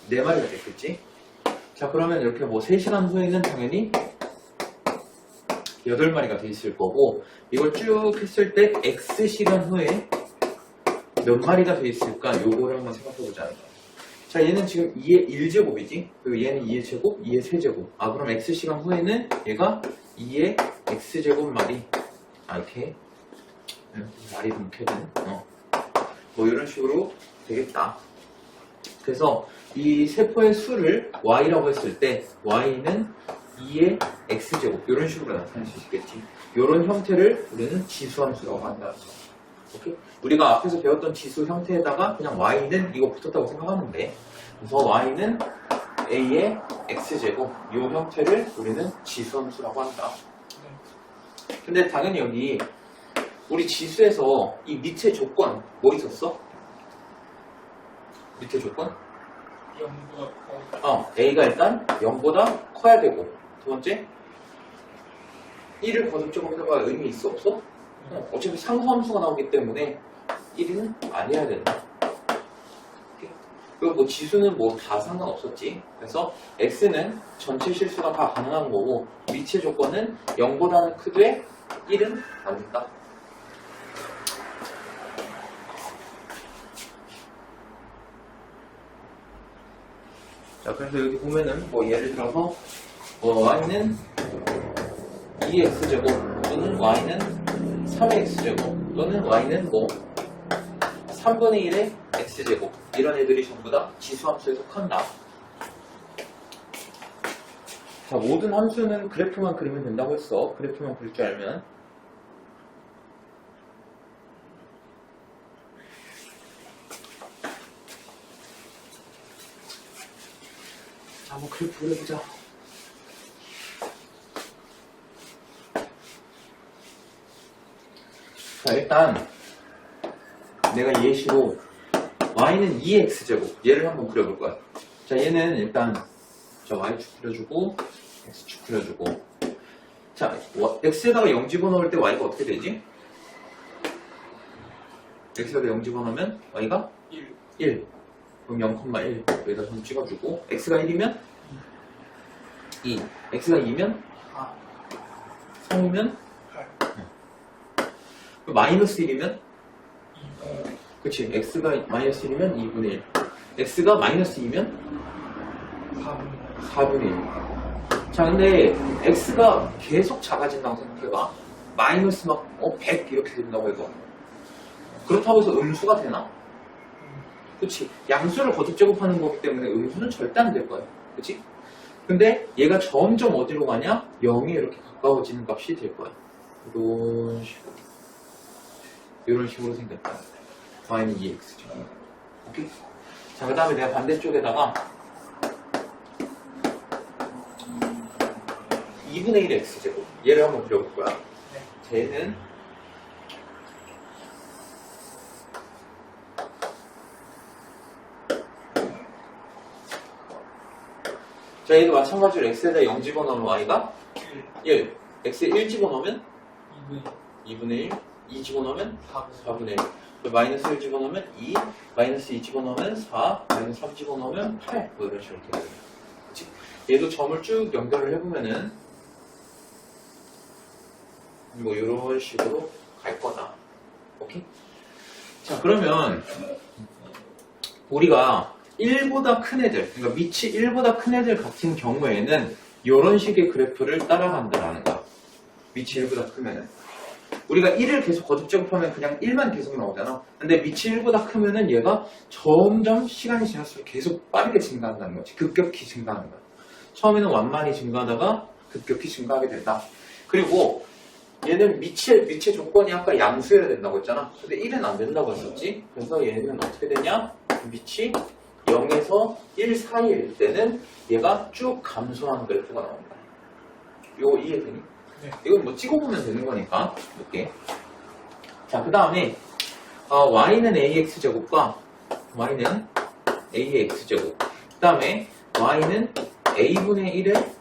4마리가 됐겠지? 자, 그러면 이렇게 뭐 3시간 후에는 당연히 8마리가 돼 있을 거고, 이걸 쭉 했을 때 X시간 후에 몇 마리가 돼 있을까? 요거를 한번 생각해보자. 자, 얘는 지금 2의 1제곱이지? 그리고 얘는 2의 제곱, 2의 세제곱. 아, 그럼 X시간 후에는 얘가 2의 X제곱 마리. 아, 이렇게. 말이 뭉켜든. 뭐 이런 식으로 되겠다. 그래서 이 세포의 수를 y라고 했을 때 y는 2의 x제곱 이런 식으로 나타낼 수 있겠지. 이런 형태를 우리는 지수함수라고 한다. 오케이? 우리가 앞에서 배웠던 지수 형태에다가 그냥 y는 이거 붙었다고 생각하면 돼. 그래서 y는 a의 x제곱 이 형태를 우리는 지수함수라고 한다. 근데 당연히 여기 우리 지수에서 이 밑에 조건 뭐 있었어? 밑에 조건? 0보다 커. A가 일단 0보다 커야 되고, 두 번째 1을 거듭적으로 해봐야 의미 있어 없어? 어차피 상수함수가 나오기 때문에 1은 아니어야 된다. 그리고 뭐 지수는 뭐 다 상관없었지. 그래서 X는 전체 실수가 다 가능한 거고, 밑의 조건은 0보다는 크되 1은 안 된다. 자, 그래서 여기 보면은 뭐 예를 들어서 y는 2x제곱 또는 y는 3x제곱 또는 y는 뭐 3분의 1의 x제곱 이런 애들이 전부 다 지수함수에 속한다. 자, 모든 함수는 그래프만 그리면 된다고 했어. 그래프만 그릴 줄 알면. 자, 한번 그래프 그려보자. 자, 일단 내가 예시로 y는 2x제곱 얘를 한번 그려볼 거야. 자, 얘는 일단 자, y축 그려주고 x축 그려주고. 자, x에다가 0 집어넣을 때 y가 어떻게 되지? x에다가 0 집어넣으면 y가 1. 그럼 0,1 여기다 좀 찍어주고 x가 1이면 2. x가 2면 4, 3이면 8, 마이너스 1이면 2, 그치 x가 마이너스 1이면 2분의 1 x가 마이너스 2면 4분의 4분의 1 자 근데 x가 계속 작아진다고 생각해봐 마이너스 막 100 이렇게 된다고 해도 그렇다고 해서 음수가 되나? 그치 양수를 거듭 제곱하는 거기 때문에 음수는 절대 안 될 거야 그치? 근데 얘가 점점 어디로 가냐? 0에 이렇게 가까워지는 값이 될 거야 이런 식으로 생겼다 y는 2x죠 오케이? 자 그 다음에 내가 반대쪽에다가 2분의 1 x제곱 얘를 한번 그려볼 거야 쟤는 자 얘도 마찬가지로 x에다 0 집어넣으면 y가 1 x에 1 집어넣으면 2분의 1 2 집어넣으면 4분의 1 마이너스 1 집어넣으면 2 마이너스 2 집어넣으면 4 마이너스 3 집어넣으면 8 뭐 이런 식으로 이렇게 되는 그치? 얘도 점을 쭉 연결을 해보면은 뭐 이런 식으로 갈 거다 오케이? 자 그러면 우리가 1보다 큰 애들 그러니까 밑이 1보다 큰 애들 같은 경우에는 이런 식의 그래프를 따라간다라는 거야 밑이 1보다 크면은 우리가 1을 계속 거듭 제곱하면 그냥 1만 계속 나오잖아 근데 밑이 1보다 크면은 얘가 점점 시간이 지날수록 계속 빠르게 증가한다는 거지 급격히 증가하는 거야 처음에는 완만히 증가하다가 급격히 증가하게 된다 그리고 얘는 밑의 조건이 아까 양수여야 된다고 했잖아 근데 1은 안 된다고 했었지 그래서 얘는 어떻게 되냐 밑이 0에서 1 사이일 때는 얘가 쭉 감소하는 그래프가 나온다 이거 이해되니? 네. 이건 뭐 찍어보면 되는 거니까 이렇게 자 그 다음에 y는 ax제곱과 y는 ax제곱 그 다음에 y는 a분의 1의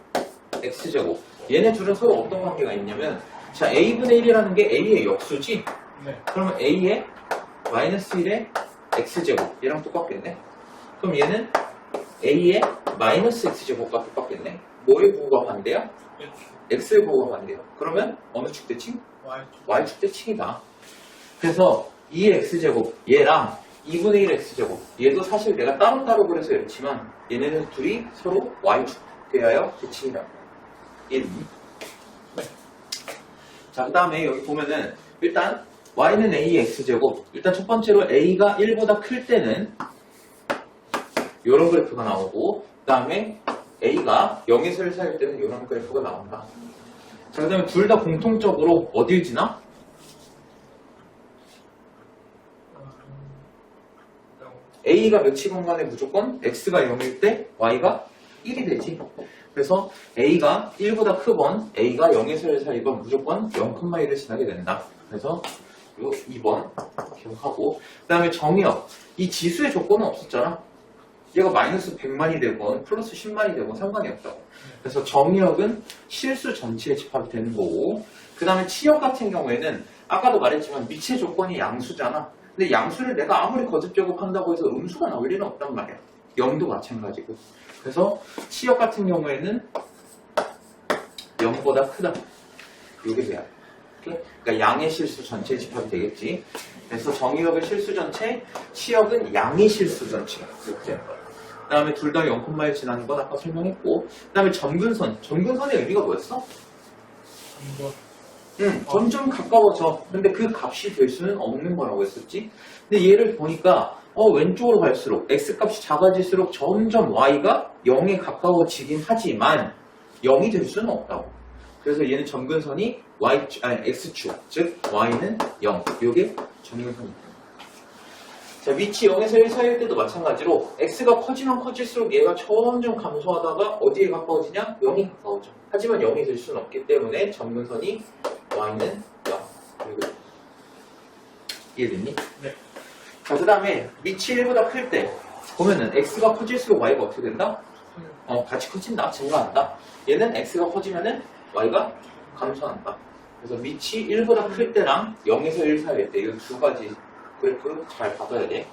x제곱 얘네 둘은 서로 어떤 관계가 있냐면 자 a분의 1이라는 게 a의 역수지 네. 그러면 a의 마이너스 1의 x제곱 얘랑 똑같겠네 그럼 얘는 a의 마이너스 x제곱과 똑같겠네 뭐의 부호가 반대야? x의 부호가 반대야 그러면 어느 축대칭? y축대칭이다 그래서 2의 x제곱 얘랑 2분의 1 x제곱 얘도 사실 내가 따로따로 그래서 이렇지만 얘네는 둘이 서로 y축대하여 대칭이다 1 자, 그 다음에 여기 보면은 일단 y는 a의 x제곱 일단 첫 번째로 a가 1보다 클 때는 이런 그래프가 나오고 그 다음에 a가 0에서 1 사이일 때는 이런 그래프가 나온다 자, 그 다음에 둘 다 공통적으로 어딜 지나? a가 몇이건 간에 무조건 x가 0일 때 y가 1이 되지 그래서 a가 1보다 크건 a가 0에서 1 사이건 무조건 0,1을 지나게 된다 그래서 요 2번 기억하고 그 다음에 정의역 이 지수의 조건은 없었잖아 얘가 마이너스 100만이 되건 플러스 10만이 되건 상관이 없다고 그래서 정의역은 실수 전체의 집합이 되는 거고 그 다음에 치역 같은 경우에는 아까도 말했지만 밑의 조건이 양수잖아 근데 양수를 내가 아무리 거듭 제곱한다고 해서 음수가 나올 리는 없단 말이야 0도 마찬가지고 그래서 치역 같은 경우에는 0보다 크다 이게 돼야 그러니까 양의 실수 전체 집합이 되겠지 그래서 정의역의 실수 전체 치역은 양의 실수 전체 이렇게 되는 거야 그 다음에 둘 다 0,1 지나는 건 아까 설명했고 그 다음에 점근선의 의미가 뭐였어? 점점 가까워져 근데 그 값이 될 수는 없는 거라고 했었지 근데 얘를 보니까 왼쪽으로 갈수록 x값이 작아질수록 점점 y가 0에 가까워지긴 하지만 0이 될 수는 없다고 그래서 얘는 점근선이 x축 즉 y는 0 이게 점근선입니다 자 밑이 0에서 1 사이일 때도 마찬가지로 x가 커지면 커질수록 얘가 점점 감소하다가 어디에 가까워지냐? 0이 가까워져 하지만 0이 될 수는 없기 때문에 점근선이 y는 0 그리고 이해됐니? 네. 자, 그 다음에 밑이 1보다 클 때 보면은 x가 커질수록 y가 어떻게 된다? 같이 커진다, 증가한다. 얘는 x가 커지면은 y가 감소한다. 그래서 밑이 1보다 클 때랑 0에서 1 사이일 때 이 두 가지 그래프 잘 봐둬야 돼.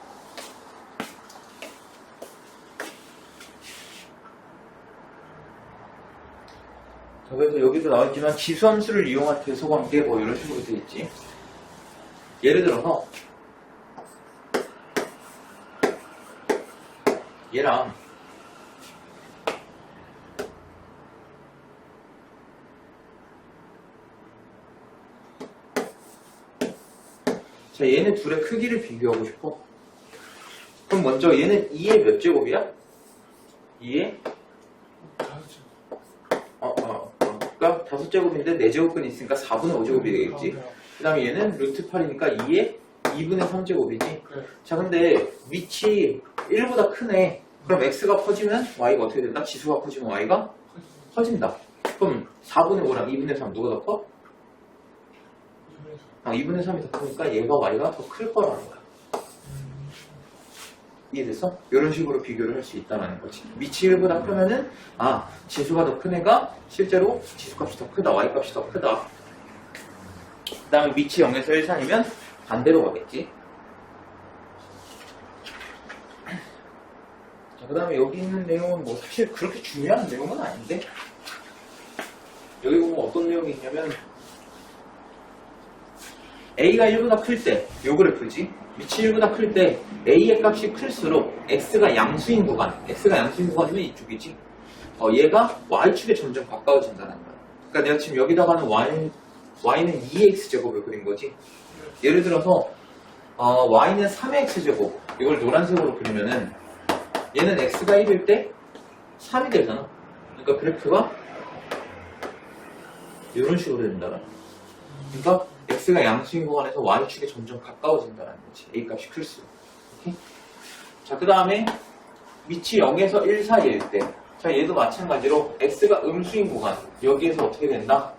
자, 그래서 여기도 나와있지만 지수함수를 이용한 대소관계 뭐 이런 식으로 돼 있지. 예를 들어서 얘랑 자, 얘네 둘의 크기를 비교하고 싶어. 그럼 먼저 얘는 2의 몇 제곱이야? 2의 그러니까 5제곱인데 4제곱근이 있으니까 4분의 5제곱이 되겠지. 그 다음에 얘는 루트 8이니까 2의 2분의 3제곱이지. 그래. 자, 근데 밑이 1보다 크네. 그럼 x가 커지면 y가 어떻게 된다? 지수가 커지면 y가 커진다. 그럼 4분의 5랑 2분의 3 누가 더 커? 2분의 3이 더 크니까 얘가 y가 더 클 거라는 거야. 이해됐어? 이런 식으로 비교를 할 수 있다는 거지. 밑이 1보다 크면은 지수가 더 큰 애가 실제로 지수값이 더 크다, y값이 더 크다. 그 다음에 밑이 0에서 1 사이면 반대로 가겠지. 자, 그 다음에 여기 있는 내용은 뭐 사실 그렇게 중요한 내용은 아닌데, 여기 보면 어떤 내용이 있냐면 A가 1보다 클 때, 요 그래프지. 밑이 1보다 클 때 A의 값이 클수록 X가 양수인 구간이면 이쪽이지. 얘가 Y축에 점점 가까워진다는 거야. 그러니까 내가 지금 여기다가는 Y는 2X제곱을 그린 거지. 예를 들어서 Y는 3X제곱, 이걸 노란색으로 그리면은 얘는 X가 1일 때 3이 되잖아. 그러니까 그래프가 이런 식으로 된다는 거야. 그러니까 x가 양수인 구간에서 y축에 점점 가까워진다는 거지. a값이 클수록. 오케이? 자, 그 다음에 밑이 0에서 1 사이일 때, 자, 얘도 마찬가지로 x가 음수인 구간, 여기에서 어떻게 된다?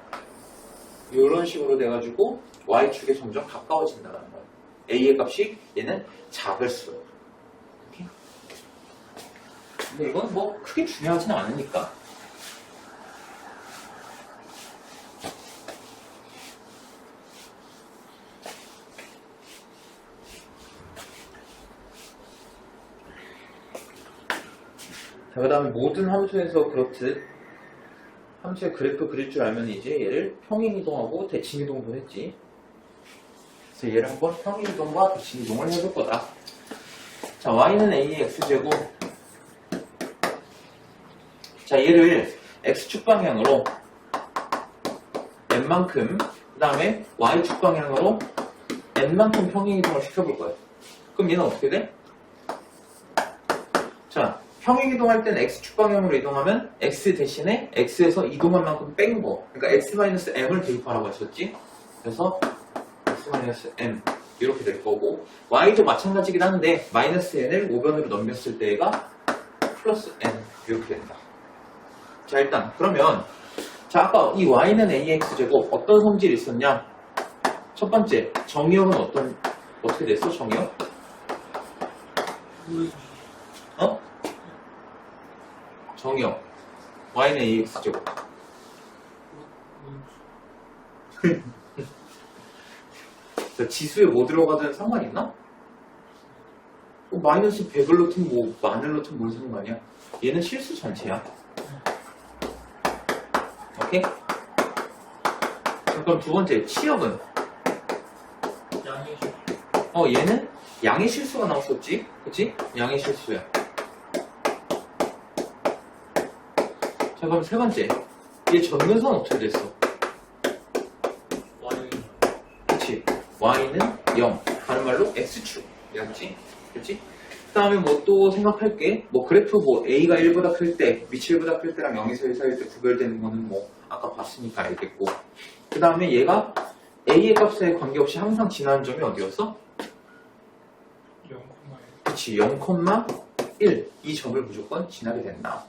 이런 식으로 돼가지고 y축에 점점 가까워진다는 거야. a의 값이 얘는 작을수록. 오케이? 근데 이건 뭐 크게 중요하지는 않으니까. 자, 그 다음에 모든 함수에서 그렇듯 함수의 그래프 그릴 줄 알면 이제 얘를 평행이동하고 대칭이동도 했지. 그래서 얘를 한번 평행이동과 대칭이동을 해볼 거다. 자, y는 a의 x제곱. 자, 얘를 x축 방향으로 n만큼, 그 다음에 y축 방향으로 n만큼 평행이동을 시켜볼 거야. 그럼 얘는 어떻게 돼? 자, 평행이동할 때는 x축 방향으로 이동하면 x 대신에 x에서 이동한 만큼 뺀 거. 그러니까 x-m을 대입하라고 했었지. 그래서 x-m 이렇게 될 거고, y도 마찬가지긴 한데 마이너스 n을 5변으로 넘겼을 때가 플러스 n 이렇게 된다. 자, 일단 그러면 자, 아까 이 y는 ax제곱 어떤 성질이 있었냐? 첫 번째, 정의역은 어떻게 됐어? 정의역? 정의역 y는 ax제곱. 지수에 뭐 들어가든 상관있나? 마이너스 100을 넣든 뭐 만을 넣든 뭔 상관이야. 얘는 실수 전체야. 오케이? 자, 그럼 두 번째, 치역은? 얘는 양의 실수가 나왔었지? 그치? 양의 실수야. 자, 그럼 세 번째, 얘 전근선 어떻게 됐어? 그치? y는 0. 다른 말로 x축. 이었지? 그치? 그 다음에 뭐 또 생각할게. 뭐 그래프 뭐 a가 1보다 클 때, 밑이 1보다 클 때랑 0에서 1 사이일 때 구별되는 거는 뭐 아까 봤으니까 알겠고. 그 다음에 얘가 a의 값에 관계없이 항상 지나는 점이 어디였어? 0,1. 그치, 0,1. 이 점을 무조건 지나게 된다.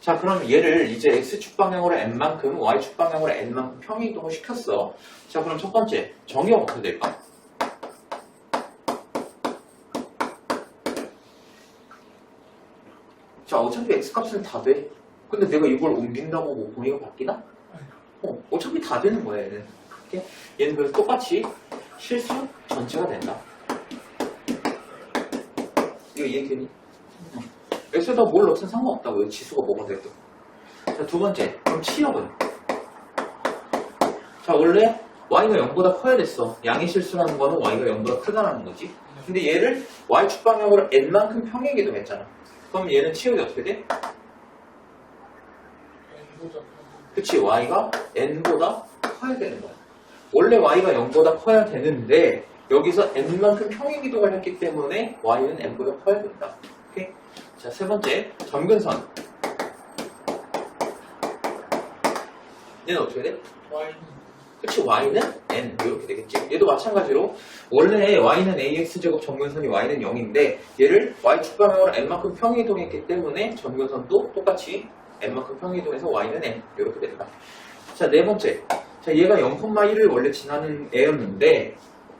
자, 그럼 얘를 이제 x축 방향으로 n만큼, y축 방향으로 n만큼 평행이동을 시켰어. 자, 그럼 첫 번째, 정의역 어떻게 될까? 자, 어차피 x값은 다 돼. 근데 내가 이걸 옮긴다고 뭐 범위가 바뀌나? 어차피 다 되는 거야, 얘는. 이렇게. 얘는 그래서 똑같이 실수 전체가 된다. 이거 이해되니? x에다 뭘 넣든 상관없다고요. 지수가 뭐가 돼도. 자, 두 번째, 그럼 치역은? 자, 원래 y가 0보다 커야 됐어. 양의 실수라는 거는 y가 0보다 크다라는 거지. 근데 얘를 y축 방향으로 n만큼 평행이동했잖아. 그럼 얘는 치우기 어떻게 돼? 그치, y가 n보다 커야 되는 거야. 원래 y가 0보다 커야 되는데 여기서 n만큼 평행이동을 했기 때문에 y는 n보다 커야 된다. 오케이? 자, 세 번째, 점근선. 얘는 어떻게 돼? 그치, y는 n 이렇게 되겠지. 얘도 마찬가지로 원래 y는 ax제곱 점근선이 y는 0인데 얘를 y축 방향으로 n만큼 평행이동했기 때문에 점근선도 똑같이 n만큼 평행이동해서 y는 n 이렇게 된다. 자, 네 번째, 자, 얘가 0,1을 원래 지나는 애였는데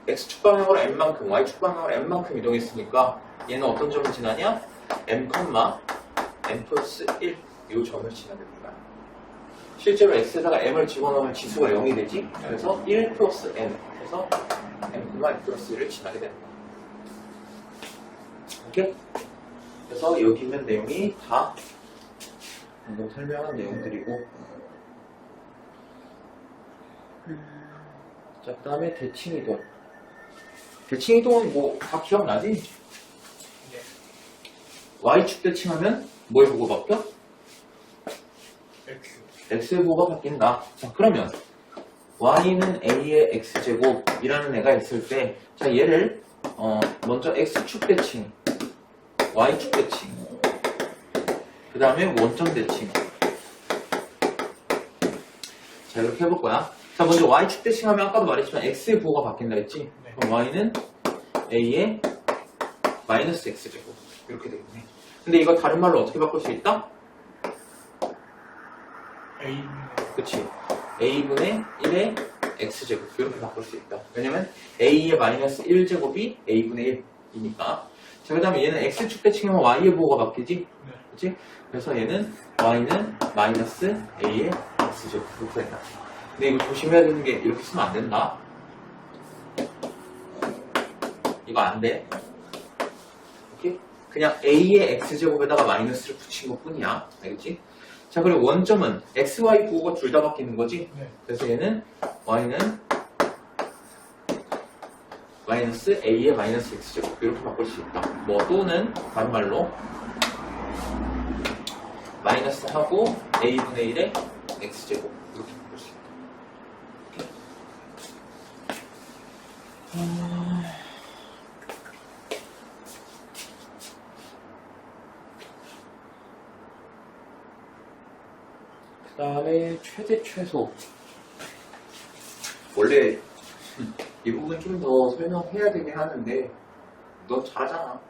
x축 방향으로 n만큼, y축 방향으로 n만큼 이동했으니까 얘는 어떤 점을 지나냐? m, n 플러스 1 이 점을 지나게 된다. 실제로 x에다가 m을 집어넣으면 지수가 0이 되지. 그래서 1 플러스 m 해서 m, n 플러스 1을 지나게 된다. 오케이? 그래서 여기 있는 내용이 다 방금 설명한 내용들이고, 자, 그 다음에 대칭이동. 대칭이동은 뭐 다 기억나지? y축 대칭하면 뭘 보고 바뀌어? x의 보고가 바뀐다. 자, 그러면 y는 a의 x제곱이라는 애가 있을 때, 자, 얘를 먼저 x축 대칭, y축 대칭, 그 다음에 원점 대칭. 자, 이렇게 해볼 거야. 자, 먼저 y축 대칭하면 아까도 말했지만 x의 부호가 바뀐다 했지? 그럼 y는 a의 마이너스 x제곱 이렇게 되겠네. 근데 이거 다른 말로 어떻게 바꿀 수 있다? 그치, a분의 1의 x제곱 이렇게 바꿀 수 있다. 왜냐면 a의 마이너스 1제곱이 a분의 1이니까. 자, 그 다음에 얘는 x축 대칭하면 y의 부호가 바뀌지? 그치? 그래서 얘는 y는 마이너스 a의 x제곱 이렇게 된다. 근데 이거 조심해야 되는 게 이렇게 쓰면 안 된다. 이거 안 돼. 오케이? 그냥 a의 x제곱에다가 마이너스를 붙인 것 뿐이야. 알겠지? 자, 그리고 원점은 x, y 부호가 둘 다 바뀌는 거지? 그래서 얘는 y는 마이너스 a의 마이너스 x제곱 이렇게 바꿀 수 있다. 뭐 또는 다른 말로 마이너스 하고 a분의 1의 x제곱 이렇게 바꿀 수 있다. 그 다음에 최대 최소. 원래 이 부분 좀 더 설명해야 되긴 하는데 너 잘하잖아.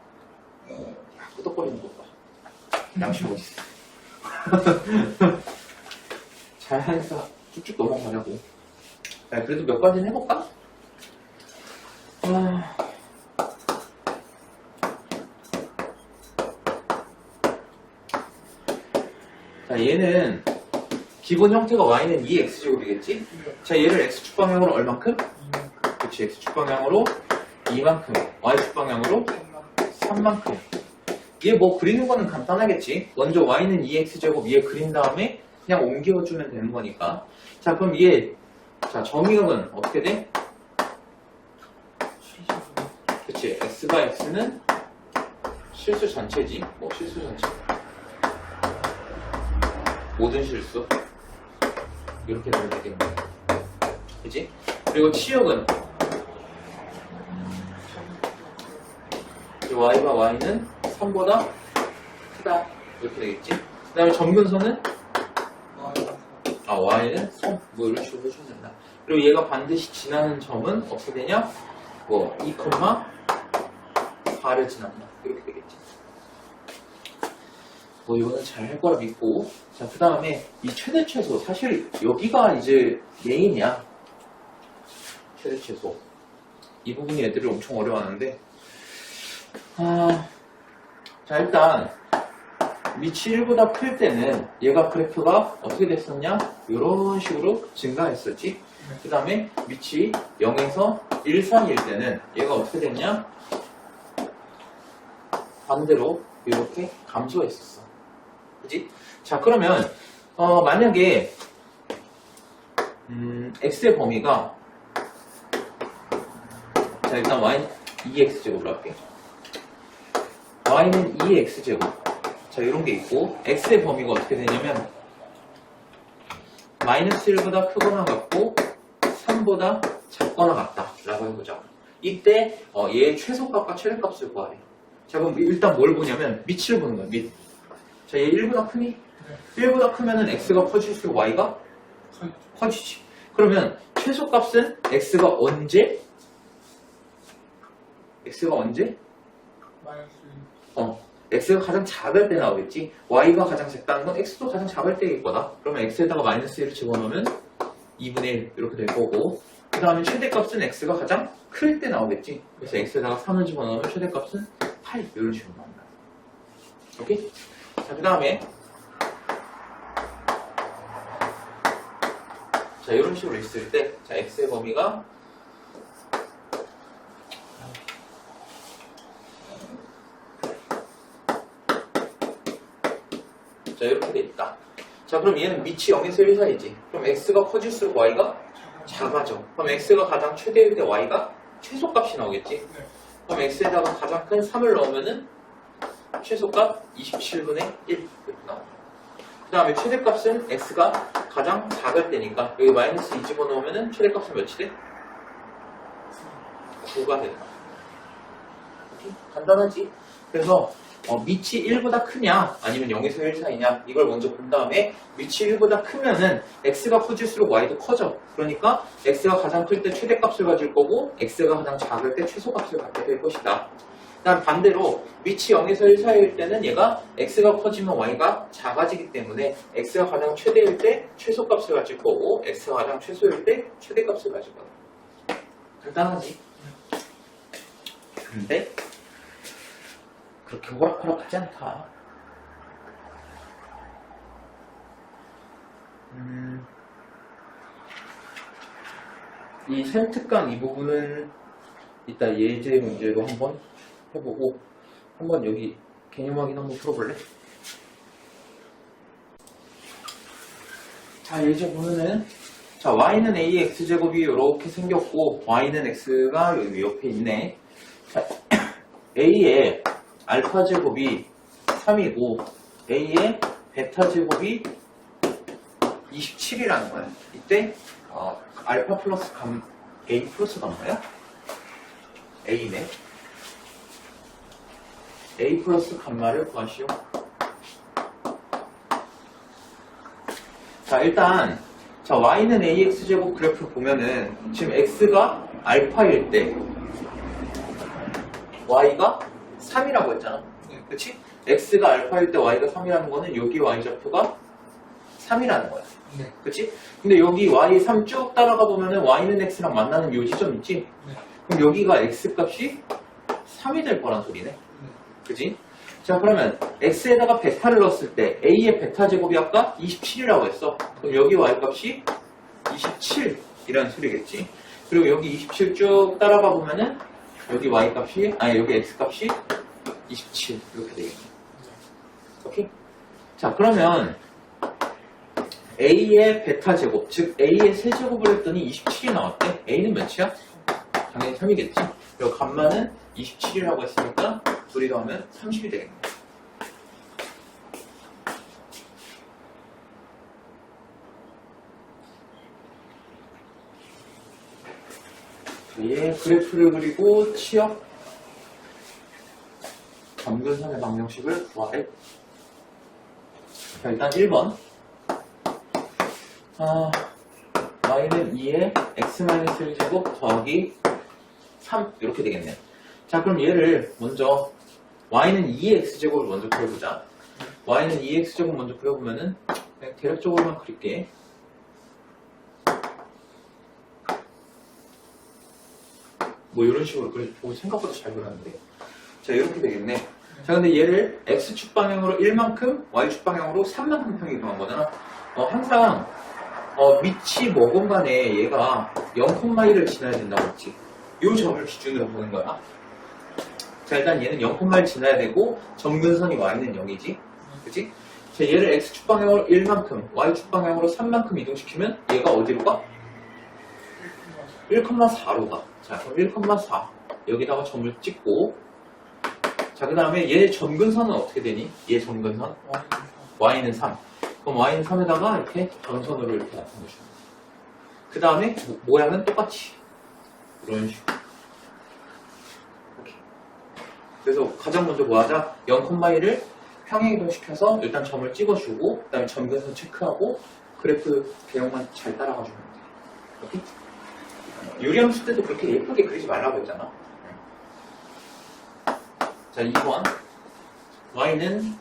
끄덕거리는 것 봐. 양심 어딨어. 잘하니까 쭉쭉 넘어가려고. 야, 그래도 몇 가지는 해볼까? 자, 얘는 기본 형태가 y는 2x제곱이겠지? 자, 얘를 x축 방향으로 얼만큼? 그치, x축 방향으로 2만큼, y축 방향으로 3만큼. 얘 뭐 그리는 거는 간단하겠지? 먼저 y는 2x제곱 얘 그린 다음에 그냥 옮겨주면 되는 거니까. 자, 그럼 얘, 자, 정의역은 어떻게 돼? 그치, x가 x는 실수 전체지. 뭐 실수 전체. 모든 실수. 이렇게 되면 되겠네. 그치? 그리고 치역은 y와 y는 3보다 크다. 이렇게 되겠지? 그 다음에 점근선은 y는 3. 뭐 이런 식으로 해주면 된다. 그리고 얘가 반드시 지나는 점은 어떻게 되냐? 뭐 2,4를 지난다. 이렇게 되겠지. 뭐 이거는 잘 할 거라 믿고. 자, 그 다음에 이 최대 최소. 사실 여기가 이제 메인이야. 최대 최소. 이 부분이 애들이 엄청 어려워하는데. 자, 일단 밑이 1보다 클 때는 얘가 그래프가 어떻게 됐었냐? 이런 식으로 증가했었지. 그 다음에 밑이 0에서 1 사이일 때는 얘가 어떻게 됐냐? 반대로 이렇게 감소했었어. 그치? 자, 그러면 만약에 x의 범위가, 자, 일단 y는 2x제곱으로 할게요. y는 2x제곱. 자, 이런 게 있고, x의 범위가 어떻게 되냐면, 마이너스 1보다 크거나 같고, 3보다 작거나 같다. 라고 해보자. 이때, 얘의 최소값과 최대값을 구하래. 자, 그럼 일단 뭘 보냐면, 밑을 보는 거야, 밑. 자, 얘 1보다 크니? 1보다 크면은 x가 커질수록 y가 커지지. 그러면 최소값은 x가 언제? x가 언제? 마이너스 x가 가장 작을 때 나오겠지. y가 가장 작다는 건 x도 가장 작을 때일 거다. 그러면 x에다가 마이너스 1을 집어넣으면 2분의 1 이렇게 될 거고, 그 다음에 최대값은 x가 가장 클 때 나오겠지. 그래서 x에다가 3을 집어넣으면 최대값은 8 이런 식으로 나온다. 오케이? 자, 그 다음에 자, 이런 식으로 있을 때, 자, x의 범위가 자, 이렇게 돼 있다. 자, 그럼 얘는 밑이 0에서 1 사이지. 그럼 x가 커질수록 y가 작아져. 그럼 x가 가장 최대일 때 y가 최소값이 나오겠지. 네. 그럼 x에다가 가장 큰 3을 넣으면은 최소값 27분의 1 이렇게 나옵니다. 그 다음에 최대값은 x가 가장 작을 때니까 여기 마이너스 2 집어넣으면은 최대값은 몇이 돼? 9가 된다. 간단하지? 그래서 밑이 1보다 크냐 아니면 0에서 1 사이냐 이걸 먼저 본 다음에 밑이 1보다 크면은 x가 커질수록 y도 커져. 그러니까 x가 가장 클 때 최대값을 가질 거고 x가 가장 작을 때 최소값을 갖게 될 것이다. 그다음 반대로 밑이 0에서 1 사이일 때는 얘가 x가 커지면 y가 작아지기 때문에 x가 가장 최대일 때 최소값을 가질 거고 x가 가장 최소일 때 최대값을 가질 거다. 간단하지? 근데 그렇게 호락호락하지 않다. 이 셈특강 이 부분은 이따 예제 문제로 한번 해보고 한번 여기 개념 확인 한번 풀어볼래? 자, 예제 보면은 자, y는 ax제곱이 이렇게 생겼고 y는 x가 여기 옆에 있네. 자, a의 알파제곱이 3이고 a의 베타제곱이 27이라는 거야. 이때 알파 플러스 a 플러스 감마야? a네. a 플러스 감마를 구하시오. 자, 일단 자, y는 ax제곱 그래프 보면은 지금 x가 알파일 때 y가 3이라고 했잖아. 그치? x가 알파일 때 y가 3이라는 거는 여기 y좌표가 3이라는 거야. 네. 그치? 근데 여기 y 3 쭉 따라가 보면은 y는 x랑 만나는 요 지점 있지? 네. 그럼 여기가 x 값이 3이 될 거란 소리네. 그치? 자, 그러면 x에다가 베타를 넣었을 때 a의 베타 제곱이 아까 27이라고 했어. 그럼 여기 y 값이 27이라는 소리겠지. 그리고 여기 27 쭉 따라가 보면은 여기 y 값이 여기 x 값이 27 이렇게 되겠네. 오케이? 자, 그러면 a의 베타 제곱, 즉 a의 세제곱을 했더니 27이 나왔대. a는 몇이야? 당연히 3이겠지. 그리고 감마는 27이라고 했으니까 둘이 더하면 30이 되겠네. 얘 그래프를 그리고 치역 점근선의 방정식을 구하래. 자, 일단 1번 y는 2에 x-1제곱 더하기 3 이렇게 되겠네. 자, 그럼 얘를 먼저 y는 2의 x제곱을 먼저 그려보자. y는 2의 x제곱 먼저 그려보면은 그냥 대략적으로만 그릴게. 뭐 이런 식으로 그려주고 생각보다 잘 그렸는데. 자, 이렇게 되겠네. 자, 근데 얘를 x축 방향으로 1만큼 y축 방향으로 3만큼 평이동한 거잖아. 항상 밑이 뭐건 간에 얘가 0,1을 지나야 된다고 했지. 이 점을 기준으로 보는 거야. 자, 일단 얘는 0,1 지나야 되고 점근선이 y는 0이지. 그치? 자, 얘를 x축 방향으로 1만큼, y축 방향으로 3만큼 이동시키면 얘가 어디로 가? 1,4로 가. 자, 그럼 1,4. 여기다가 점을 찍고, 자, 그 다음에 얘 점근선은 어떻게 되니? 얘 점근선? y는 3. 그럼 y는 3에다가 이렇게 점선으로 이렇게 나타내주는 거야. 그 다음에 모양은 똑같이. 이런 식으로. 이렇게. 그래서 가장 먼저 뭐 하자? 0,1을 평행이동시켜서 일단 점을 찍어주고, 그 다음에 점근선 체크하고, 그래프 배경만 잘 따라가주면 돼. 오케이? 유리함수 때도 그렇게 예쁘게 그리지 말라고 했잖아. 자, 2번. y는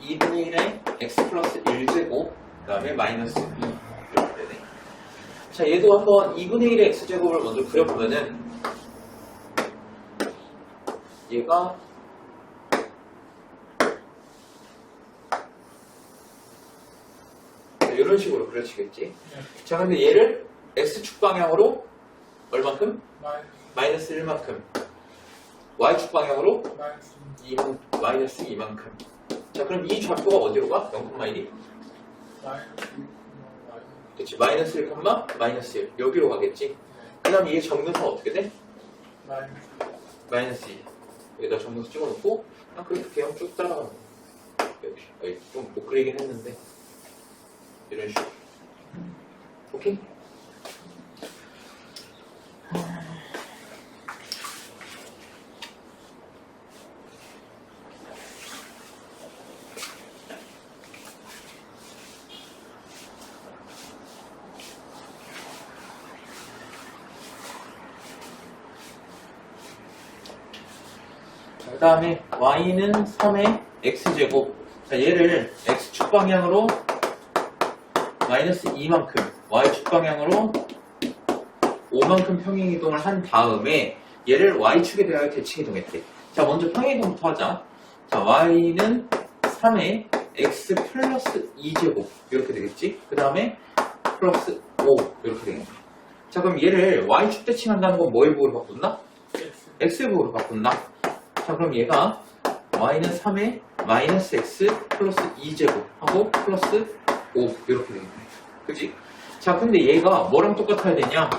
2분의 1의 x 플러스 1제곱, 그 다음에 마이너스 2. 이렇게 되네. 자, 얘도 한번 2분의 1의 x제곱을 먼저 그려보면은, 얘가 이런 식으로 그려지겠지. 자, 근데 얘를 x축 방향으로 얼만큼? 마이너스 1만큼. y축 방향으로 마이너스 2만큼. 자, 그럼 이 좌표가 어디로 가? 0,1이? 그치, 마이너스 1, 마이너스 1. 여기로 가겠지. 그 다음 얘 점근선 어떻게 돼? 마이너스 2. 여기다 점근선 찍어놓고, 그렇게 그냥 쭉 따라가는 거야. 여기. 좀 못 그리긴 했는데. 이런 식으로. 오케이? 그 다음에 y는 3의 x제곱. 자, 얘를 x축 방향으로 마이너스 2만큼, y축 방향으로 5만큼 평행이동을 한 다음에 얘를 y축에 대하여 대칭이동했대. 자, 먼저 평행이동부터 하자. 자, y는 3의 x 플러스 2제곱 이렇게 되겠지. 그 다음에 플러스 5 이렇게 되겠네. 자, 그럼 얘를 y축 대칭한다는 건 뭐의 부호로 바꾼다? x의 부호로 바꾼다. 자, 그럼 얘가 y는 3의 마이너스 x 플러스 2제곱 하고 플러스 5 이렇게 되겠네. 그치? 자, 근데 얘가 뭐랑 똑같아야 되냐?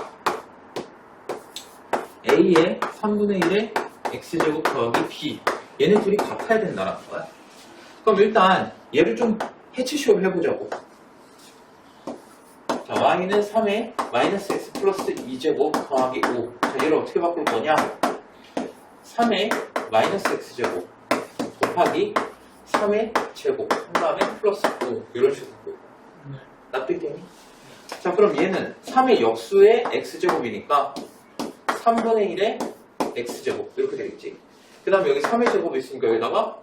a의 3분의 1의 x제곱 더하기 b. 얘네 둘이 같아야 된다는 거야. 그럼 일단 얘를 좀 해치시오를 해보자고. 자, y는 3의 마이너스 x 플러스 2제곱 더하기 5. 자, 얘를 어떻게 바꿀 거냐? 3의 마이너스 x제곱 곱하기 3의 제곱 한 다음에 플러스 5 이런 식으로 바꿀 거야. 납득되니? 자, 그럼 얘는 3의 역수의 x제곱이니까 3분의 1의 x제곱 이렇게 되겠지. 그 다음에 여기 3의 제곱이 있으니까 여기다가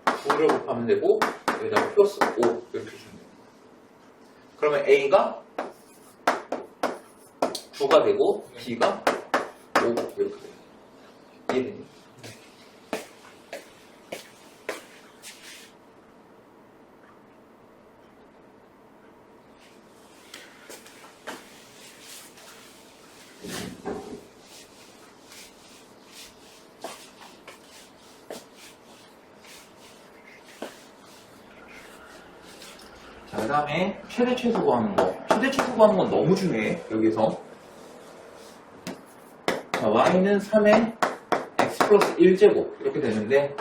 9를 곱하면 되고 여기다가 플러스 5 이렇게 주면 됩니다. 그러면 a가 9가 되고 b가 5 이렇게 됩니다. 이해되니? 자, 그 다음에 최대 최소 구하는 거. 최대 최소 구하는 건 너무 중요해, 여기서. 자, y는 3의 x 플러스 1제곱 이렇게 되는데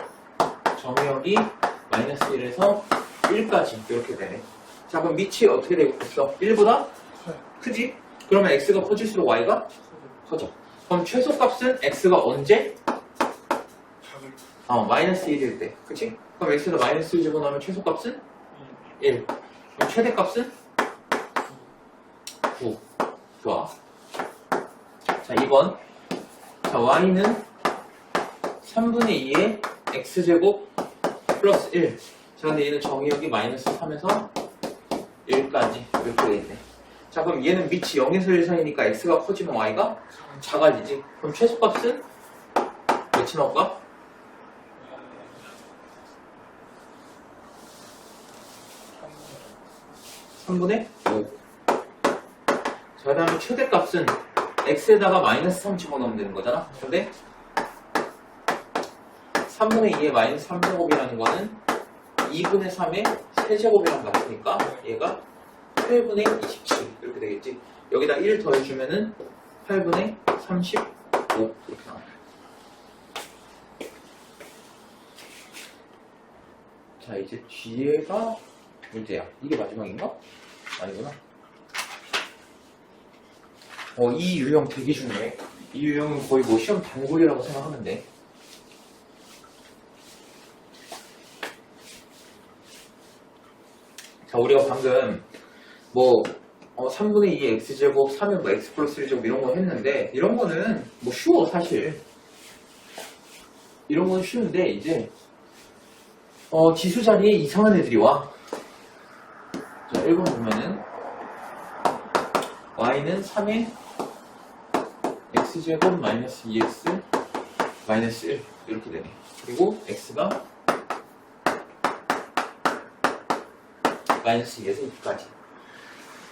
점역이 마이너스 1에서 1까지 이렇게 되네. 자, 그럼 밑이 어떻게 되고 있어? 1보다 크지? 그러면 x가 커질수록 y가 커져. 그럼 최소값은 x가 언제? 마이너스 1일 때. 그치? 그럼 x에다 마이너스 1 집어넣으면 최소값은 1. 그럼 최대값은 9. 좋아. 자, 2번. 자, y는 3분의 2의 x제곱 플러스 1. 자, 근데 얘는 정의역이 마이너스 3에서 1까지 이렇게 돼 있네. 자, 그럼 얘는 밑이 0에서 1 사이니까 x가 커지면 y가 작아지지. 그럼 최소값은 몇이 나올까? 3분의 5. 자, 그 다음에 최대값은 x에다가 마이너스 3 집어넣으면 되는 거잖아. 근데 3분의 2의 마이너스 3제곱이라는 거는 2분의 3의 세제곱이랑 같으니까 얘가 8분의 27 이렇게 되겠지. 여기다 1 더해주면은 8분의 35 이렇게 나와요. 자, 이제 뒤에가 문제야. 이게 마지막인가? 아니구나. 이 유형 되게 중요해. 이 유형은 거의 뭐 시험 단골이라고 생각하면 돼. 자, 우리가 방금 뭐 3분의 2 x제곱, 3의 뭐 x 플러스 1제곱 이런 거 했는데 이런 거는 뭐 쉬워 사실. 이런 건 쉬운데 이제 지수 자리에 이상한 애들이 와. 자, 1번 보면은 y는 3의 x제곱 마이너스 2x 마이너스 1 이렇게 되네. 그리고 x가 마이너스 2에서 2까지.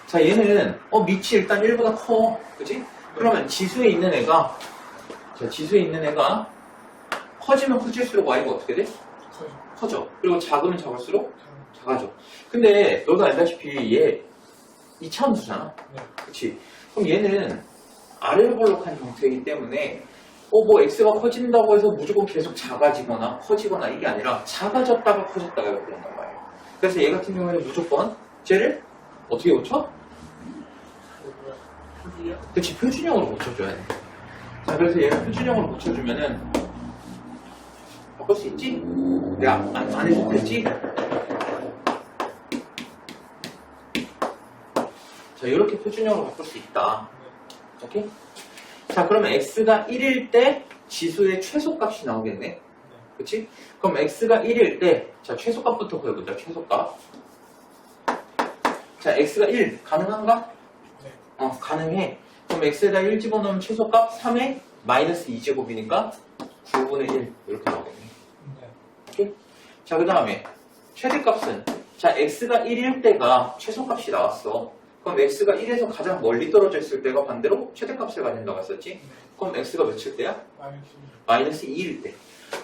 자, 얘는 밑이 일단 1보다 커. 그치? 그러면 지수에 있는 애가 커지면 커질수록 y가 어떻게 돼? 커져. 그리고 작으면 작을수록 작아져. 근데 너도 알다시피 얘 이차함수잖아. 네. 그치? 그럼 얘는 아래로 볼록한 형태이기 때문에 뭐 x가 커진다고 해서 무조건 계속 작아지거나 커지거나 이게 아니라 작아졌다가 커졌다가 이렇게 된단 말이에요. 그래서 얘 같은 경우에는 무조건 쟤를 어떻게 고쳐? 그치, 표준형으로 고쳐줘야 돼. 자, 그래서 얘를 표준형으로 고쳐주면은 바꿀 수 있지? 내가 안 해도 됐지? 자, 이렇게 표준형으로 바꿀 수 있다. 오케이? 자, 그러면 x가 1일 때 지수의 최소값이 나오겠네. 그치? 그럼 x가 1일 때, 자, 최소값부터 구해보자. 최소값. 자, x가 1 가능한가? 네. 가능해. 그럼 x에다 1 집어넣으면 최소값 3의 마이너스 2제곱이니까 9분의 1 이렇게 나오겠네. 네. 오케이? 자, 그 다음에 최대값은, 자, x가 1일 때가 최소값이 나왔어. 그럼 x가 1에서 가장 멀리 떨어져 있을 때가 반대로 최대값을 가진다고 했었지? 그럼 x가 몇일 때야? 마이너스 2일 때.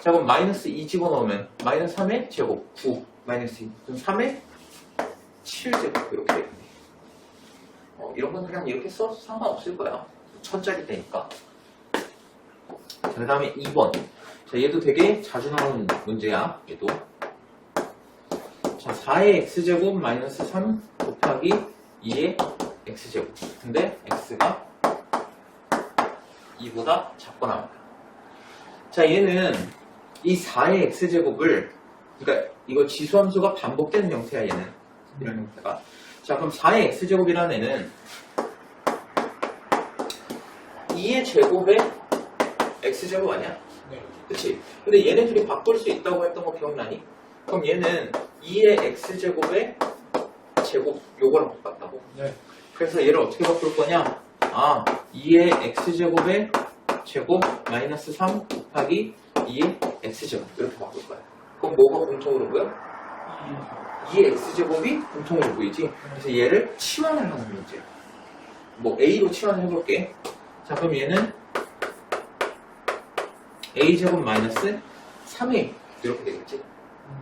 자, 그럼 마이너스 2 집어넣으면 마이너스 3의 제곱 9 마이너스 2 그럼 3의 7제곱 이렇게 되겠네. 이런 건 그냥 이렇게 써도 상관없을 거야. 1000짜리 때니까. 자, 그 다음에 2번. 자, 얘도 되게 자주 나오는 문제야. 얘도. 자, 4의 x제곱 마이너스 3 곱하기 2의 x제곱. 근데 x가 2보다 작거나 합니다. 자, 얘는 이 4의 x제곱을, 그러니까 이거 지수함수가 반복되는 형태야, 얘는. 이런 형태가. 자, 그럼 4의 x제곱이라는 애는 2의 제곱에 x제곱 아니야? 네. 그치? 근데 얘네들이 바꿀 수 있다고 했던 거 기억나니? 그럼 얘는 2의 x제곱에 제곱 요거랑 똑같다고. 네. 그래서 얘를 어떻게 바꿀 거냐? 2의 x제곱에 제곱 마이너스 3 곱하기 2의 x제곱 이렇게 바꿀 거야. 그럼 뭐가 공통으로 보여? 2의 x제곱이 공통으로 보이지? 그래서 얘를 치환을 하는 문제. 뭐 a로 치환을 해볼게. 자, 그럼 얘는 a제곱 마이너스 3a 이렇게 되겠지?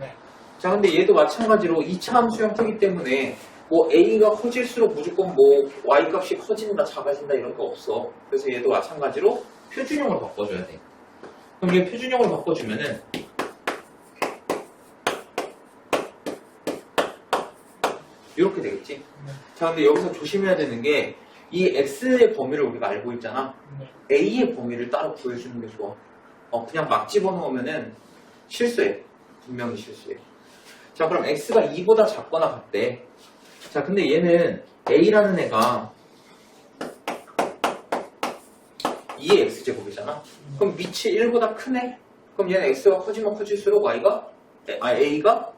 네. 자, 근데 얘도 마찬가지로 2차 함수 형태이기 때문에 뭐 a가 커질수록 무조건 뭐 y 값이 커진다 작아진다 이런 거 없어. 그래서 얘도 마찬가지로 표준형으로 바꿔줘야 돼. 그럼 얘 표준형으로 바꿔주면은 이렇게 되겠지. 네. 자, 근데 여기서 조심해야 되는 게 이 x의 범위를 우리가 알고 있잖아. 네. a의 범위를 따로 구해주는 게 좋아. 그냥 막 집어넣으면은 실수해. 분명히 실수해. 자, 그럼 x가 2보다 작거나 같대. 자, 근데 얘는 a라는 애가 2의 x제곱이잖아. 그럼 밑이 1보다 크네? 그럼 얘는 x가 커지면 커질수록 a가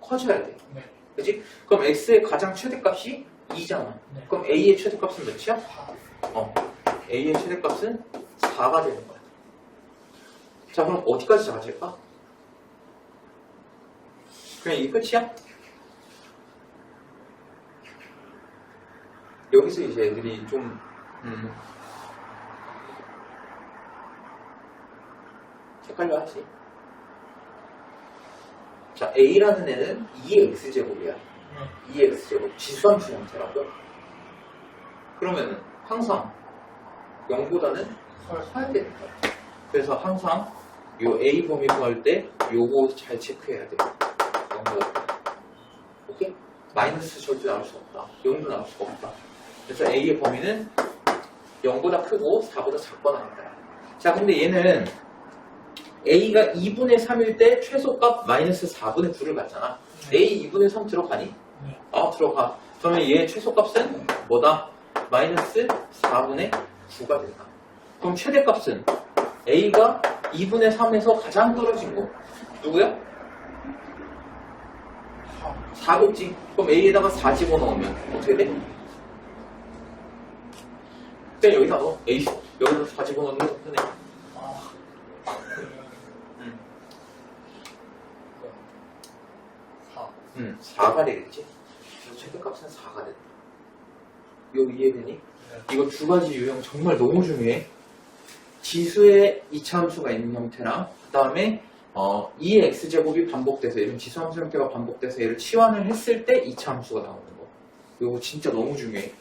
커져야 돼. 네. 그치? 그럼 x의 가장 최대값이 2잖아. 네. 그럼 a의 최대값은 몇이야? a의 최대값은 4가 되는 거야. 자, 그럼 어디까지 작아질까? 그냥 이게 끝이야? 여기서 이제 애들이 좀 헷갈려 하지. 자, a라는 애는 2의 x제곱이야. 2의 x제곱 지수함수 형태라고. 그러면은 항상 0보다는 커야 되니까. 그래서 항상 요 A 범위 구할 때 요거 잘 체크해야 돼. 0보다. 오케이? 마이너스 절대 나올 수 없다. 0도 나올 수가 없다. 그래서 A의 범위는 0보다 크고 4보다 작거나 같다. 자, 근데 얘는 A가 2분의 3일 때 최소값 마이너스 4분의 9를 갖잖아. A 2분의 3 들어가니? 네. 들어가. 그러면 얘 최소값은 뭐다? 마이너스 4분의 9가 된다. 그럼 최대값은 A가 2분의 3에서 가장 떨어진 거 누구야? 4겠지. 그럼 A에다가 4 집어넣으면 어떻게 돼? 그냥 여기다 넣어. A 여기다 4 집어넣는 게 더 편해. 응. 4가 되겠지. 그래서 최대값은 4가 된다. 이거 이해되니? 네. 이거 두 가지 유형 정말 너무 중요해. 지수의 이차함수가 있는 형태랑 그 다음에 2의 x제곱이 반복돼서 이런 지수함수 형태가 반복돼서 얘를 치환을 했을 때 이차함수가 나오는 거. 이거 진짜 너무 중요해.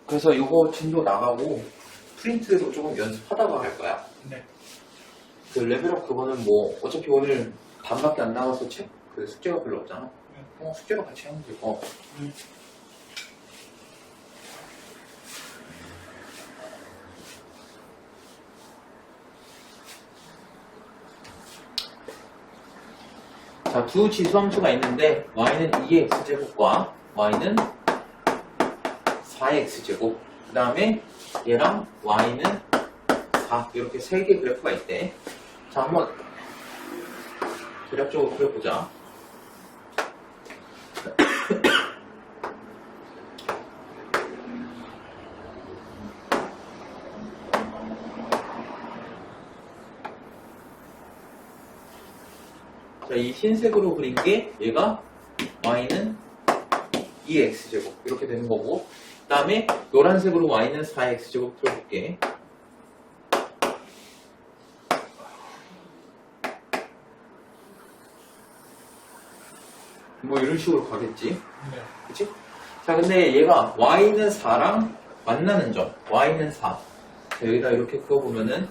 그래서 이거 진도 나가고 프린트로 조금 연습하다가 할 거야. 네. 그 레벨업 그거는 뭐 어차피 오늘 반밖에 안 나와서 그 숙제가 별로 없잖아. 숙제로 같이 하면 돼. 자, 두 지수함수가 있는데 y는 2의 x제곱과 y는 4의 x제곱 그 다음에 얘랑 y는 4 이렇게 세 개의 그래프가 있대. 자, 한번 대략적으로 그려보자. 자, 이 흰색으로 그린 게 얘가 y는 2의 x제곱 이렇게 되는 거고, 그 다음에 노란색으로 y는 4의 x제곱 풀어볼게. 뭐 이런 식으로 가겠지. 네. 그치? 자, 근데 얘가 y는 4랑 만나는 점 y는 4. 자, 여기다 이렇게 그어보면은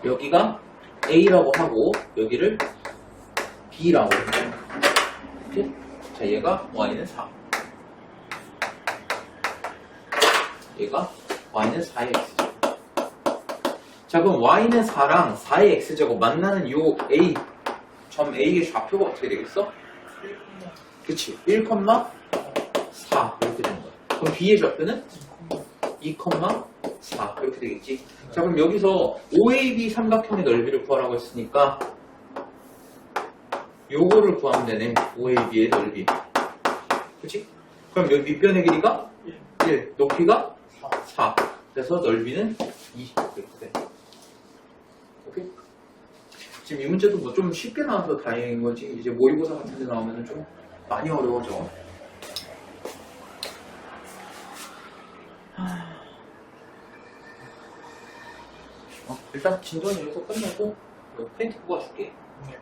여기가 A라고 하고 여기를 B라고 해요. 이렇게? 자, 얘가 y는 4. 얘가 y는 4의 x제곱. 자, 그럼 y는 4랑 4의 x제곱 만나는 요 A 점 A의 좌표가 어떻게 되겠어? 그치, 1,4 이렇게 되는 거야. 그럼 B의 좌표는 2,4 이렇게 되겠지. 자, 그럼 여기서 OAB 삼각형의 넓이를 구하라고 했으니까 요거를 구하면 되네. OAB의 넓이. 그치? 그럼 여기 밑변의 길이가 1, 높이가 4. 그래서 넓이는 2 이렇게 돼. 오케이? 지금 이 문제도 뭐 좀 쉽게 나와서 다행인 거지. 이제 모의고사 같은 데 나오면 좀 많이 어려워져. 일단 진도는 여기서 끝내고 프린트 뽑아줄게. 네.